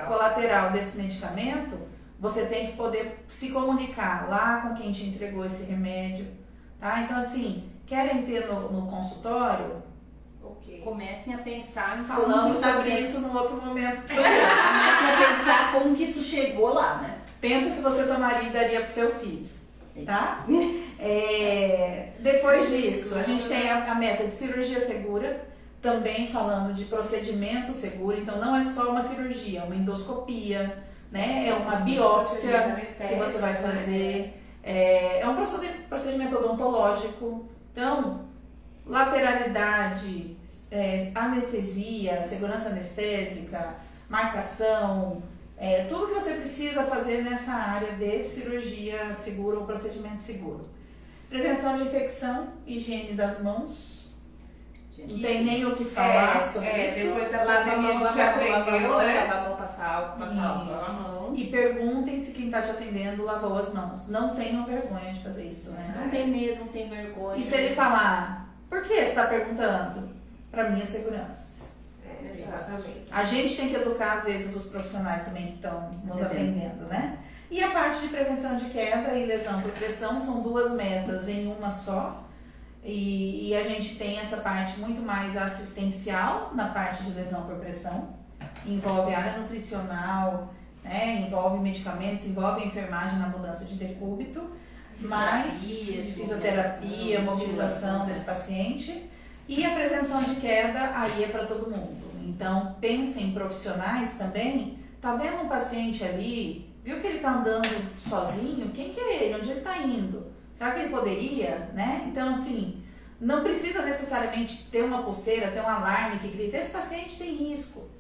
S4: colateral desse medicamento, você tem que poder se comunicar lá com quem te entregou esse remédio, tá? Então, assim, querem ter no consultório?
S3: Comecem a pensar em
S4: falamos sobre isso num outro momento.
S3: Comecem a pensar como que isso chegou lá, né?
S4: Pensa se você tomaria e daria pro seu filho, tá? Depois disso, a gente tem a meta de cirurgia segura, também falando de procedimento seguro. Então, não é só uma cirurgia, é uma endoscopia, né? É uma biópsia que você vai fazer. É um procedimento odontológico. Então, lateralidade, anestesia, segurança anestésica, marcação, tudo que você precisa fazer nessa área de cirurgia segura ou procedimento seguro. Prevenção de infecção, higiene das mãos, não tem nem o que falar sobre isso.
S2: Depois da pandemia a gente aprendeu, né?
S3: Lavar a mão, passar álcool, lavar a mão.
S4: E perguntem se quem está te atendendo lavou as mãos. Não tenham vergonha de fazer isso, né?
S3: Não tem medo, não tem vergonha.
S4: E se ele falar, por que você está perguntando? Para minha segurança.
S2: Exatamente.
S4: A gente tem que educar, às vezes, os profissionais também que estão nos atendendo, né? E a parte de prevenção de queda e lesão por pressão são 2 metas em uma só. E a gente tem essa parte muito mais assistencial na parte de lesão por pressão. Envolve área nutricional, né? Envolve medicamentos, envolve enfermagem na mudança de decúbito, mais fisioterapia, mobilização desse paciente. E a prevenção de queda aí é para todo mundo. Então, pensem em profissionais também. Tá vendo um paciente ali, viu que ele tá andando sozinho? Quem que é ele? Onde ele tá indo? Será que ele poderia, né? Então, assim, não precisa necessariamente ter uma pulseira, ter um alarme que grita, esse paciente tem risco.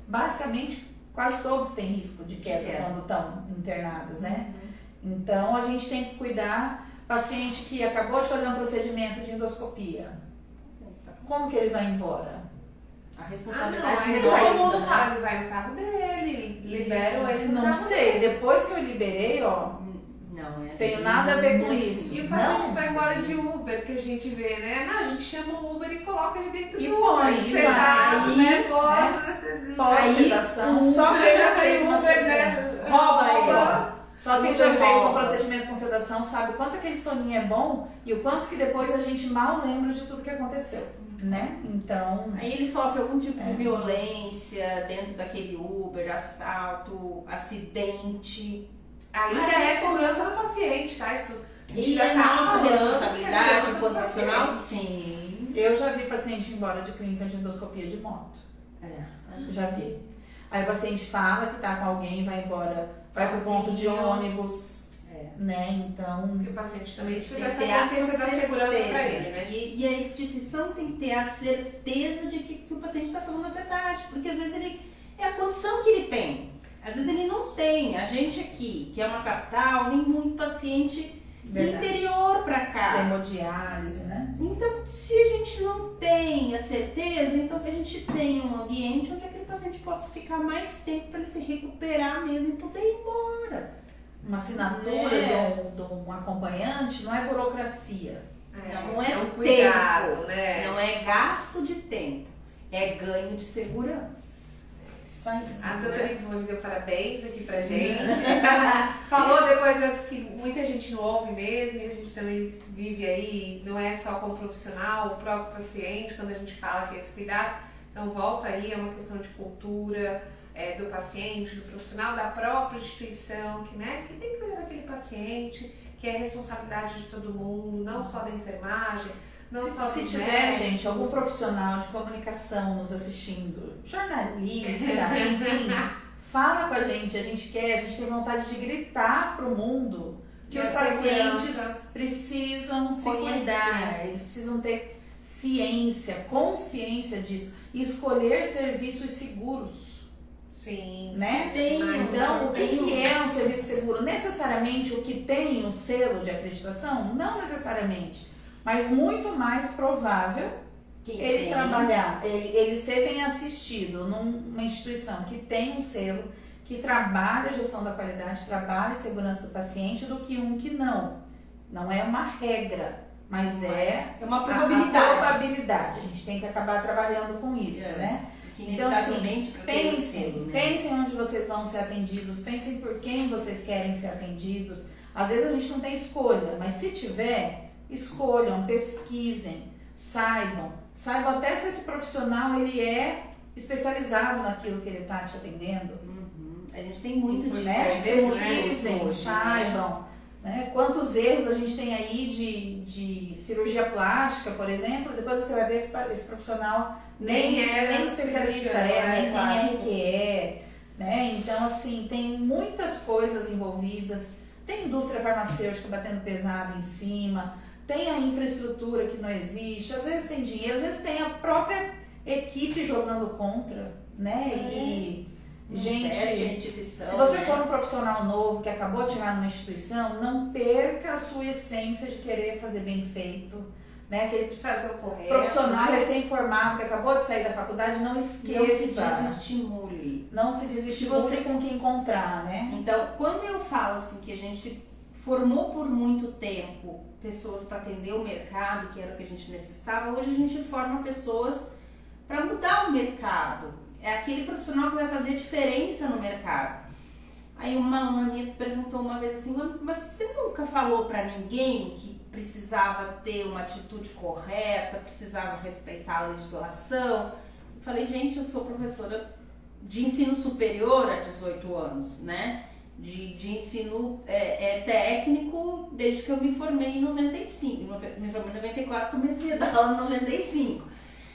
S4: Basicamente, quase todos têm risco de queda quando estão internados, né? Então, a gente tem que cuidar. Paciente que acabou de fazer um procedimento de endoscopia, como que ele vai embora?
S3: A responsabilidade
S2: dele. Todo mundo fala, ele vai no carro dele, liberam ele no carro.
S4: Não sei, depois que eu liberei, ó,
S3: não
S4: tenho nada a ver com isso.
S2: E o paciente vai embora de Uber, que a gente vê, né? Não, a gente chama o Uber e coloca ele dentro do Uber, sedado, né? Pós-anestesia.
S4: Pós-sedação, só quem já fez uma
S2: Uber, né?
S3: Rouba.
S4: Só quem já fez um procedimento com sedação sabe o quanto aquele soninho é bom e o quanto que depois a gente mal lembra de tudo que aconteceu, né? Então...
S3: Aí ele sofre algum tipo de violência dentro daquele Uber, assalto, acidente.
S2: Ainda é segurança do paciente, tá? Isso
S3: e é nossa responsabilidade enquanto profissional?
S4: Sim. Eu já vi paciente ir embora de clínica de endoscopia de moto. Já vi. Aí o paciente fala que tá com alguém, vai embora, vai pro ponto de ônibus, né? Então...
S2: Porque o paciente também precisa dessa consciência da segurança pra ele, né?
S3: E a instituição tem que ter a certeza de que o paciente está falando a verdade, porque às vezes é a condição que ele tem. Às vezes ele não tem. A gente aqui, que é uma capital, vem muito paciente do interior para cá.
S4: Hemodiálise, né?
S3: Então, se a gente não tem a certeza, então que a gente tenha um ambiente onde aquele paciente possa ficar mais tempo para ele se recuperar mesmo e poder ir embora.
S4: Uma assinatura de um acompanhante não é burocracia.
S3: Não é
S2: um cuidado,
S3: tempo,
S2: né?
S3: Não é gasto de tempo, é ganho de segurança.
S4: Isso aí.
S2: A doutora Ivone deu parabéns aqui pra gente. Falou depois antes que muita gente não ouve mesmo, e a gente também vive aí, não é só como profissional, o próprio paciente, quando a gente fala que é esse cuidado. Então volta aí, é uma questão de cultura do paciente, do profissional, da própria instituição, que tem que cuidar daquele paciente, que é responsabilidade de todo mundo, não só da enfermagem.
S4: Se tiver, gente, algum profissional de comunicação nos assistindo, jornalista, enfim, fala com a gente tem vontade de gritar pro mundo que os pacientes precisam se cuidar, eles precisam ter ciência, consciência disso e escolher serviços seguros.
S2: Sim,
S4: né? Então, o que é um serviço seguro? Necessariamente o que tem um selo de acreditação? Não necessariamente. Mas muito mais provável ele trabalhar, ele ser bem assistido numa instituição que tem um selo, que trabalha a gestão da qualidade, trabalha a segurança do paciente, do que um que não. Não é uma regra, mas é
S3: uma probabilidade.
S4: A probabilidade. A gente tem que acabar trabalhando com isso, né? Então, assim, pensem onde vocês vão ser atendidos, pensem por quem vocês querem ser atendidos. Às vezes a gente não tem escolha, mas se tiver, escolham, pesquisem, saibam até se esse profissional ele é especializado naquilo que ele está te atendendo.
S3: A gente tem muito disso,
S4: né? Pesquisem, saibam, né? Quantos erros a gente tem aí de cirurgia plástica, por exemplo, depois você vai ver esse profissional nem especialista nem RQE, né? Então, assim, tem muitas coisas envolvidas, tem indústria farmacêutica batendo pesado em cima, tem a infraestrutura que não existe, às vezes tem dinheiro, às vezes tem a própria equipe jogando contra, né? E Gente,
S3: investe na instituição,
S4: se você
S3: né?
S4: for um profissional novo que acabou de chegar numa instituição, não perca a sua essência de querer fazer bem feito, né? Aquele
S2: De fazer o correto.
S4: profissional recém-formado que acabou de sair da faculdade, não esqueça.
S3: Não se desestimule.
S4: Não se desestimule com quem encontrar, né?
S3: Então, quando eu falo assim que a gente formou por muito tempo pessoas para atender o mercado, que era o que a gente necessitava, hoje a gente forma pessoas para mudar o mercado. É aquele profissional que vai fazer diferença no mercado. Aí uma aluna minha perguntou uma vez assim, mas você nunca falou para ninguém que precisava ter uma atitude correta, precisava respeitar a legislação? Eu falei, gente, eu sou professora de ensino superior há 18 anos, né? De ensino técnico desde que eu me formei em 95. Me formei em 94, comecei a dar aula em 95.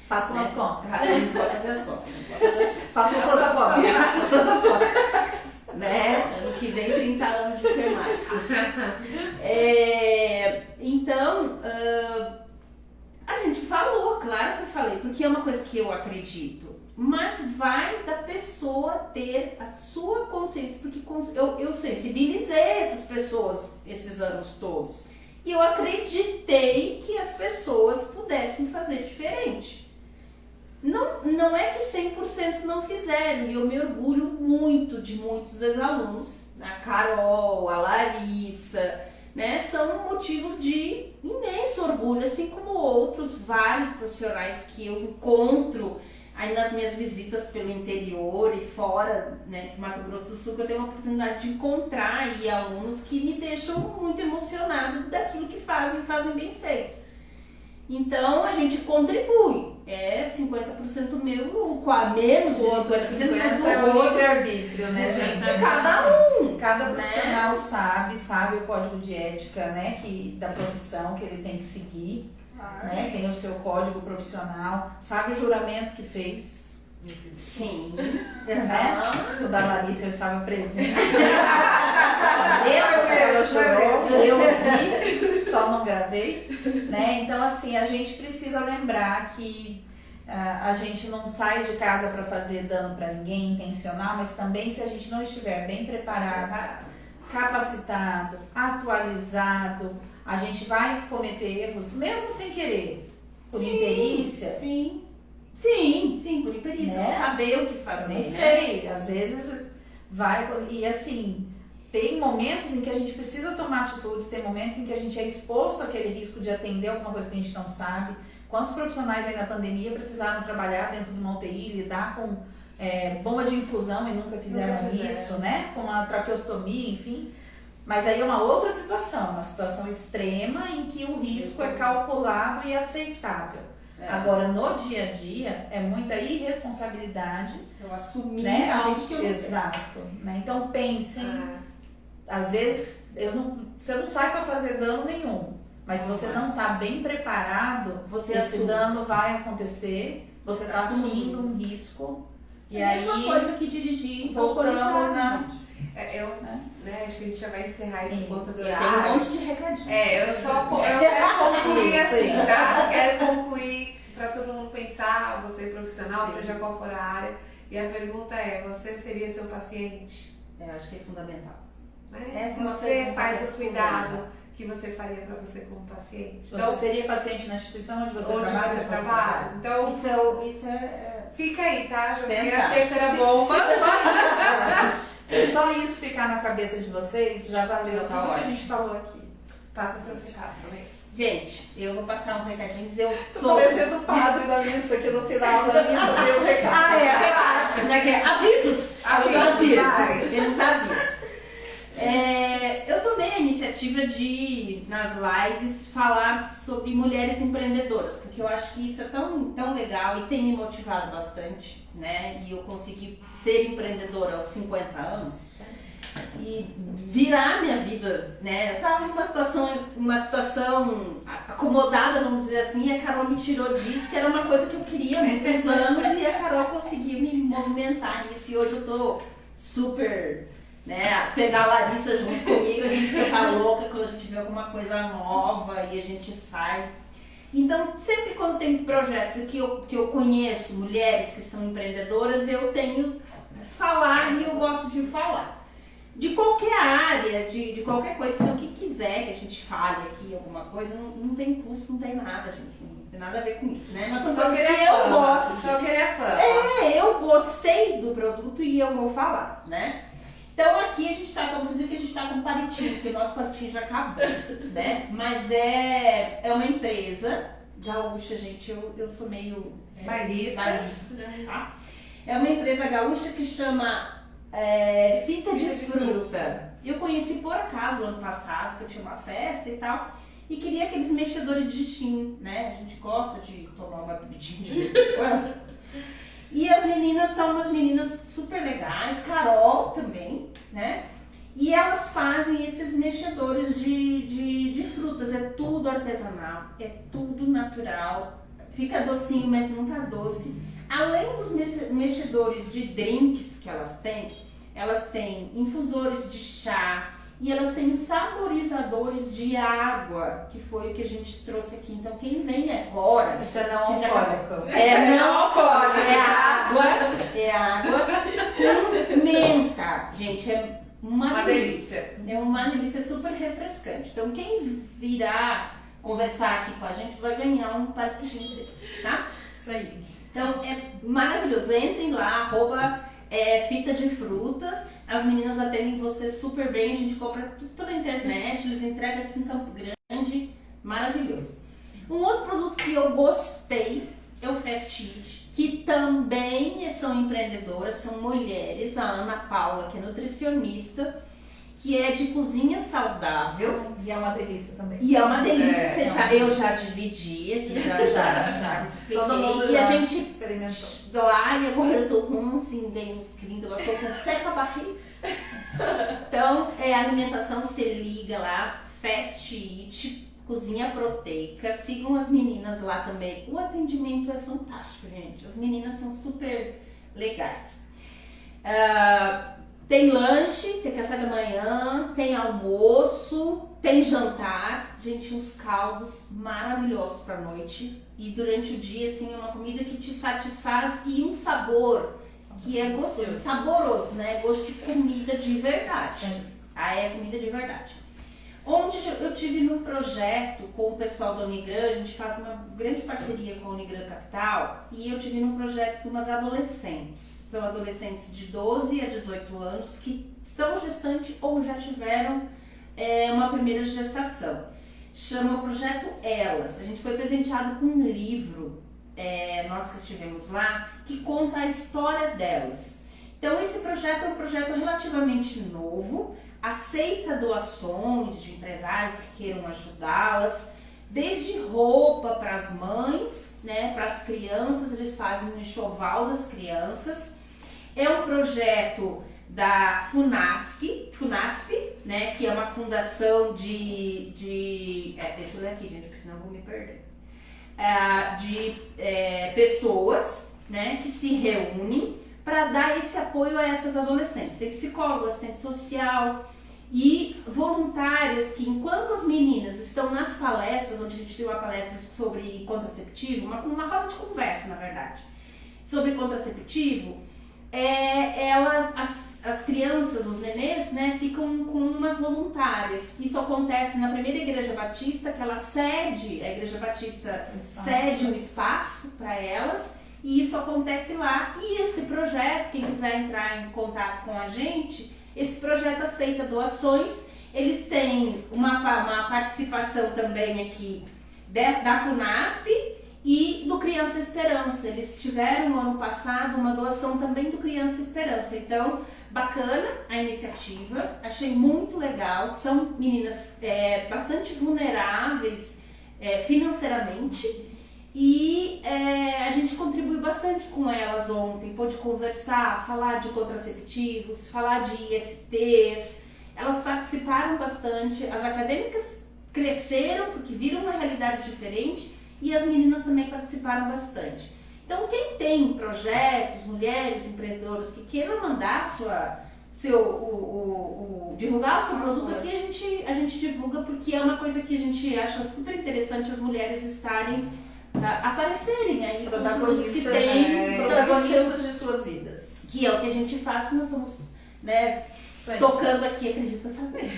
S4: Façam as contas.
S3: Pode fazer as contas.
S4: Façam suas apostas.
S3: Né? Ano que vem, 30 anos de enfermagem. Então, a gente falou, claro que eu falei, porque é uma coisa que eu acredito. Mas vai da pessoa ter a sua consciência, porque eu sensibilizei essas pessoas esses anos todos. E eu acreditei que as pessoas pudessem fazer diferente. Não é que 100% não fizeram, e eu me orgulho muito de muitos ex-alunos, a Carol, a Larissa, né? São motivos de imenso orgulho, assim como outros vários profissionais que eu encontro aí nas minhas visitas pelo interior e fora, né, de Mato Grosso do Sul, que eu tenho a oportunidade de encontrar aí alunos que me deixam muito emocionada daquilo que fazem bem feito. Então a gente contribui, 50% meu, menos de 50%, mas
S4: é
S3: o
S4: o
S3: outro
S4: livre-arbítrio, né, gente?
S3: de cada um.
S4: Cada profissional sabe o código de ética, né, da profissão que ele tem que seguir, né? Tem o seu código profissional, sabe o juramento que fez.
S3: Sim.
S4: Né? O da Larissa eu estava presente. Ela chorou, eu vi, só não gravei, né? Então assim, a gente precisa lembrar que a gente não sai de casa para fazer dano para ninguém intencional, mas também se a gente não estiver bem preparado, capacitado, atualizado, a gente vai cometer erros, mesmo sem querer, por imperícia.
S3: Sim, por imperícia,
S4: Né?
S3: saber o que fazer.
S4: Eu não sei, às vezes vai, e assim, tem momentos em que a gente precisa tomar atitudes, tem momentos em que a gente é exposto àquele risco de atender alguma coisa que a gente não sabe. Quantos profissionais aí na pandemia precisaram trabalhar dentro de uma UTI, lidar com bomba de infusão e nunca fizeram isso, né? Com a traqueostomia, enfim. Mas aí é uma outra situação, uma situação extrema em que o risco é calculado e aceitável. Agora, no dia a dia, é muita irresponsabilidade.
S3: Eu assumi,
S4: né?
S3: algo que eu não sei.
S4: Exato. Né? Então, pensem, às vezes, você não sai para fazer dano nenhum, mas se você não está bem preparado, esse
S3: assume.
S4: dano vai acontecer, você está assumindo um risco. E
S3: a
S4: aí,
S3: mesma coisa que dirigir,
S4: voltamos
S2: Acho que a gente já vai encerrar aí por conta do
S3: Tem
S2: horário.
S3: um monte de recadinho.
S2: Eu quero concluir assim,
S4: Isso.
S2: tá? Quero concluir para todo mundo pensar, você profissional,
S3: Sim.
S2: seja qual for a área. E a pergunta é, você seria seu paciente?
S3: Eu acho que é fundamental.
S2: Né?
S3: Essa é uma
S2: Você
S3: pergunta
S2: faz o
S3: fundamental.
S2: cuidado que você faria para você como paciente.
S4: Você seria paciente na instituição onde você
S2: onde
S4: trabalha?
S2: você trabalha. Então,
S3: Isso é
S2: fica aí, tá, Ju?
S3: Pensar.
S2: A terceira bomba.
S4: Se só isso ficar na cabeça de vocês, já valeu
S3: Tá
S4: tudo que a
S3: ótimo.
S4: gente falou aqui.
S2: Passa seus recados, Vanessa.
S3: Gente, eu vou passar uns recadinhos. Eu
S4: Tô
S3: sou.
S4: parecendo o padre da missa aqui no final da missa, tem os recados.
S3: Como é que é? Avisos!
S2: Avisos.
S3: Eles avisam. Eu tomei a iniciativa de, nas lives, falar sobre mulheres empreendedoras, porque eu acho que isso é tão legal e tem me motivado bastante, né? E eu consegui ser empreendedora aos 50 anos e virar minha vida, né? Eu tava numa situação acomodada, vamos dizer assim, e a Carol me tirou disso, que era uma coisa que eu queria há muitos anos, e a Carol conseguiu me movimentar nisso, e hoje eu tô super... né, pegar a Larissa junto comigo, a gente fica louca quando a gente vê alguma coisa nova e a gente sai. Então, sempre quando tem projetos que eu conheço, mulheres que são empreendedoras, eu tenho falar e eu gosto de falar. De qualquer área, de qualquer coisa, então o que quiser que a gente fale aqui, alguma coisa, não tem custo, não tem nada, gente. Não tem nada a ver com isso, né? Mas são coisas que eu gosto.
S2: Só querer fama.
S3: Eu gostei do produto e eu vou falar, né? Então aqui a gente tá, como vocês viram que a gente tá com um palitinho, porque o nosso palitinho já acabou, né? Mas é uma empresa gaúcha, gente, eu sou meio
S2: Bairrista,
S3: tá? É uma empresa gaúcha que chama Fita de Fruta. Eu conheci por acaso ano passado, porque eu tinha uma festa e tal, e queria aqueles mexedores de gin, né? A gente gosta de tomar uma bebidinha de vez em quando. E as meninas são umas meninas super legais, Carol também, né? E elas fazem esses mexedores de frutas, é tudo artesanal, é tudo natural, fica docinho, mas não tá doce. Além dos mexedores de drinks que elas têm infusores de chá e elas têm os saborizadores de água, que foi o que a gente trouxe aqui. Então quem vem agora...
S4: Isso é não alcoólico.
S3: Não alcoólico, é água com menta. Gente, é uma delícia. É uma delícia, super refrescante. Então quem virá conversar aqui com a gente vai ganhar um palitinho desse, tá?
S4: Isso aí.
S3: Então é maravilhoso. Entrem lá, Fita de Fruta. As meninas atendem você super bem. A gente compra tudo pela internet. Eles entregam aqui em Campo Grande. Maravilhoso. Um outro produto que eu gostei é o Fast Eat, que também são empreendedoras, são mulheres. A Ana Paula, que é nutricionista, que é de cozinha saudável.
S4: E é uma delícia também.
S3: E é uma delícia. Eu já dividi aqui, já
S4: Todo mundo
S3: e a
S4: já
S3: gente
S4: experimentou
S3: lá, e agora eu tô com assim, ganhei uns quilos, agora tô com seca barriga. Então, a alimentação, você liga lá, Fast Eat, cozinha proteica. Sigam as meninas lá também. O atendimento é fantástico, gente. As meninas são super legais. Tem lanche, tem café da manhã, tem almoço, tem jantar. Gente, uns caldos maravilhosos pra noite. E durante o dia, assim, é uma comida que te satisfaz e um sabor que é gostoso, saboroso, né? Gosto de comida de verdade.
S4: Sim.
S3: É comida de verdade. Onde eu tive num projeto com o pessoal da Unigran, a gente faz uma grande parceria com a Unigran Capital, e eu tive num projeto de umas adolescentes. São adolescentes de 12 a 18 anos que estão gestantes ou já tiveram uma primeira gestação. Chama o projeto Elas. A gente foi presenteado com um livro, nós que estivemos lá, que conta a história delas. Então esse projeto é um projeto relativamente novo, aceita doações de empresários que queiram ajudá-las, desde roupa para as mães, né, para as crianças. Eles fazem um enxoval das crianças. É um projeto da FUNASP, né, que é uma fundação deixa eu ler aqui, gente, porque senão eu vou me perder. Pessoas, né, que se reúnem para dar esse apoio a essas adolescentes. Tem psicólogo, assistente social e voluntárias que, enquanto as meninas estão nas palestras, onde a gente tem uma palestra sobre contraceptivo, uma roda de conversa, na verdade, sobre contraceptivo, as crianças, os nenês, né, ficam com umas voluntárias. Isso acontece na primeira Igreja Batista, que ela cede, a Igreja Batista cede um espaço para elas, e isso acontece lá. E esse projeto, quem quiser entrar em contato com a gente, esse projeto aceita doações. Eles têm uma participação também aqui da FUNASP e do Criança Esperança. Eles tiveram no ano passado uma doação também do Criança Esperança. Então, bacana a iniciativa, achei muito legal. São meninas bastante vulneráveis financeiramente. E a gente contribuiu bastante com elas ontem, pôde conversar, falar de contraceptivos, falar de ISTs. Elas participaram bastante, as acadêmicas cresceram porque viram uma realidade diferente e as meninas também participaram bastante. Então quem tem projetos, mulheres empreendedoras que queiram mandar divulgar o seu produto aqui, a gente divulga, porque é uma coisa que a gente acha super interessante as mulheres estarem aparecerem aí,
S4: protagonistas de suas vidas.
S3: que é o que a gente faz, porque nós somos, né, tocando aqui, acredita saber.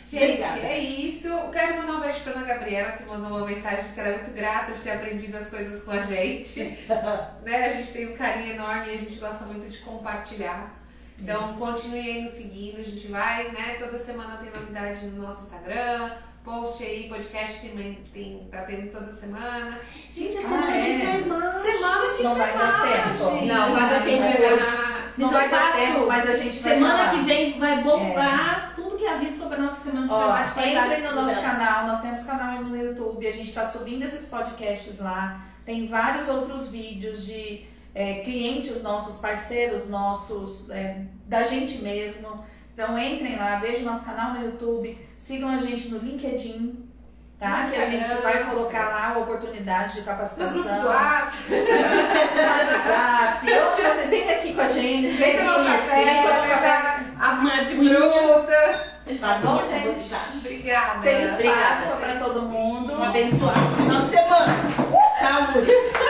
S2: Gente,
S3: Obrigada.
S2: é isso. Quero mandar um beijo pra Ana Gabriela, que mandou uma mensagem que ela é muito grata de ter aprendido as coisas com a gente. Né? A gente tem um carinho enorme e a gente gosta muito de compartilhar. Então, continue aí nos seguindo. A gente vai, né? Toda semana tem novidade no nosso Instagram. Post aí, podcast tá tendo toda semana.
S3: Gente, a semana de enfermagem.
S2: Semana de
S4: Não vai dar
S2: enfermagem.
S4: tempo.
S3: Não vai dar tempo hoje.
S4: Não vai dar tempo, mas a gente vai
S3: semana
S4: falar.
S3: que vem vai bombar tudo que havia sobre a nossa semana de enfermagem.
S4: Entrem no nosso canal, nós temos canal no YouTube, a gente está subindo esses podcasts lá. Tem vários outros vídeos de clientes nossos, parceiros nossos, da gente mesmo. Então entrem lá, vejam nosso canal no YouTube, sigam a gente no LinkedIn, tá? Que a gente vai colocar lá a oportunidade de
S2: No
S4: capacitação.
S2: grupo do WhatsApp.
S4: No WhatsApp, onde você vem aqui com a gente, vem tomar um café,
S2: Vem
S4: tomar um café.
S2: a uma de fruta.
S4: Tá bom,
S3: Isso,
S4: gente?
S2: Obrigada.
S4: Feliz
S3: Obrigada.
S4: Páscoa pra todo mundo.
S3: Um abençoado final de semana. Saúde.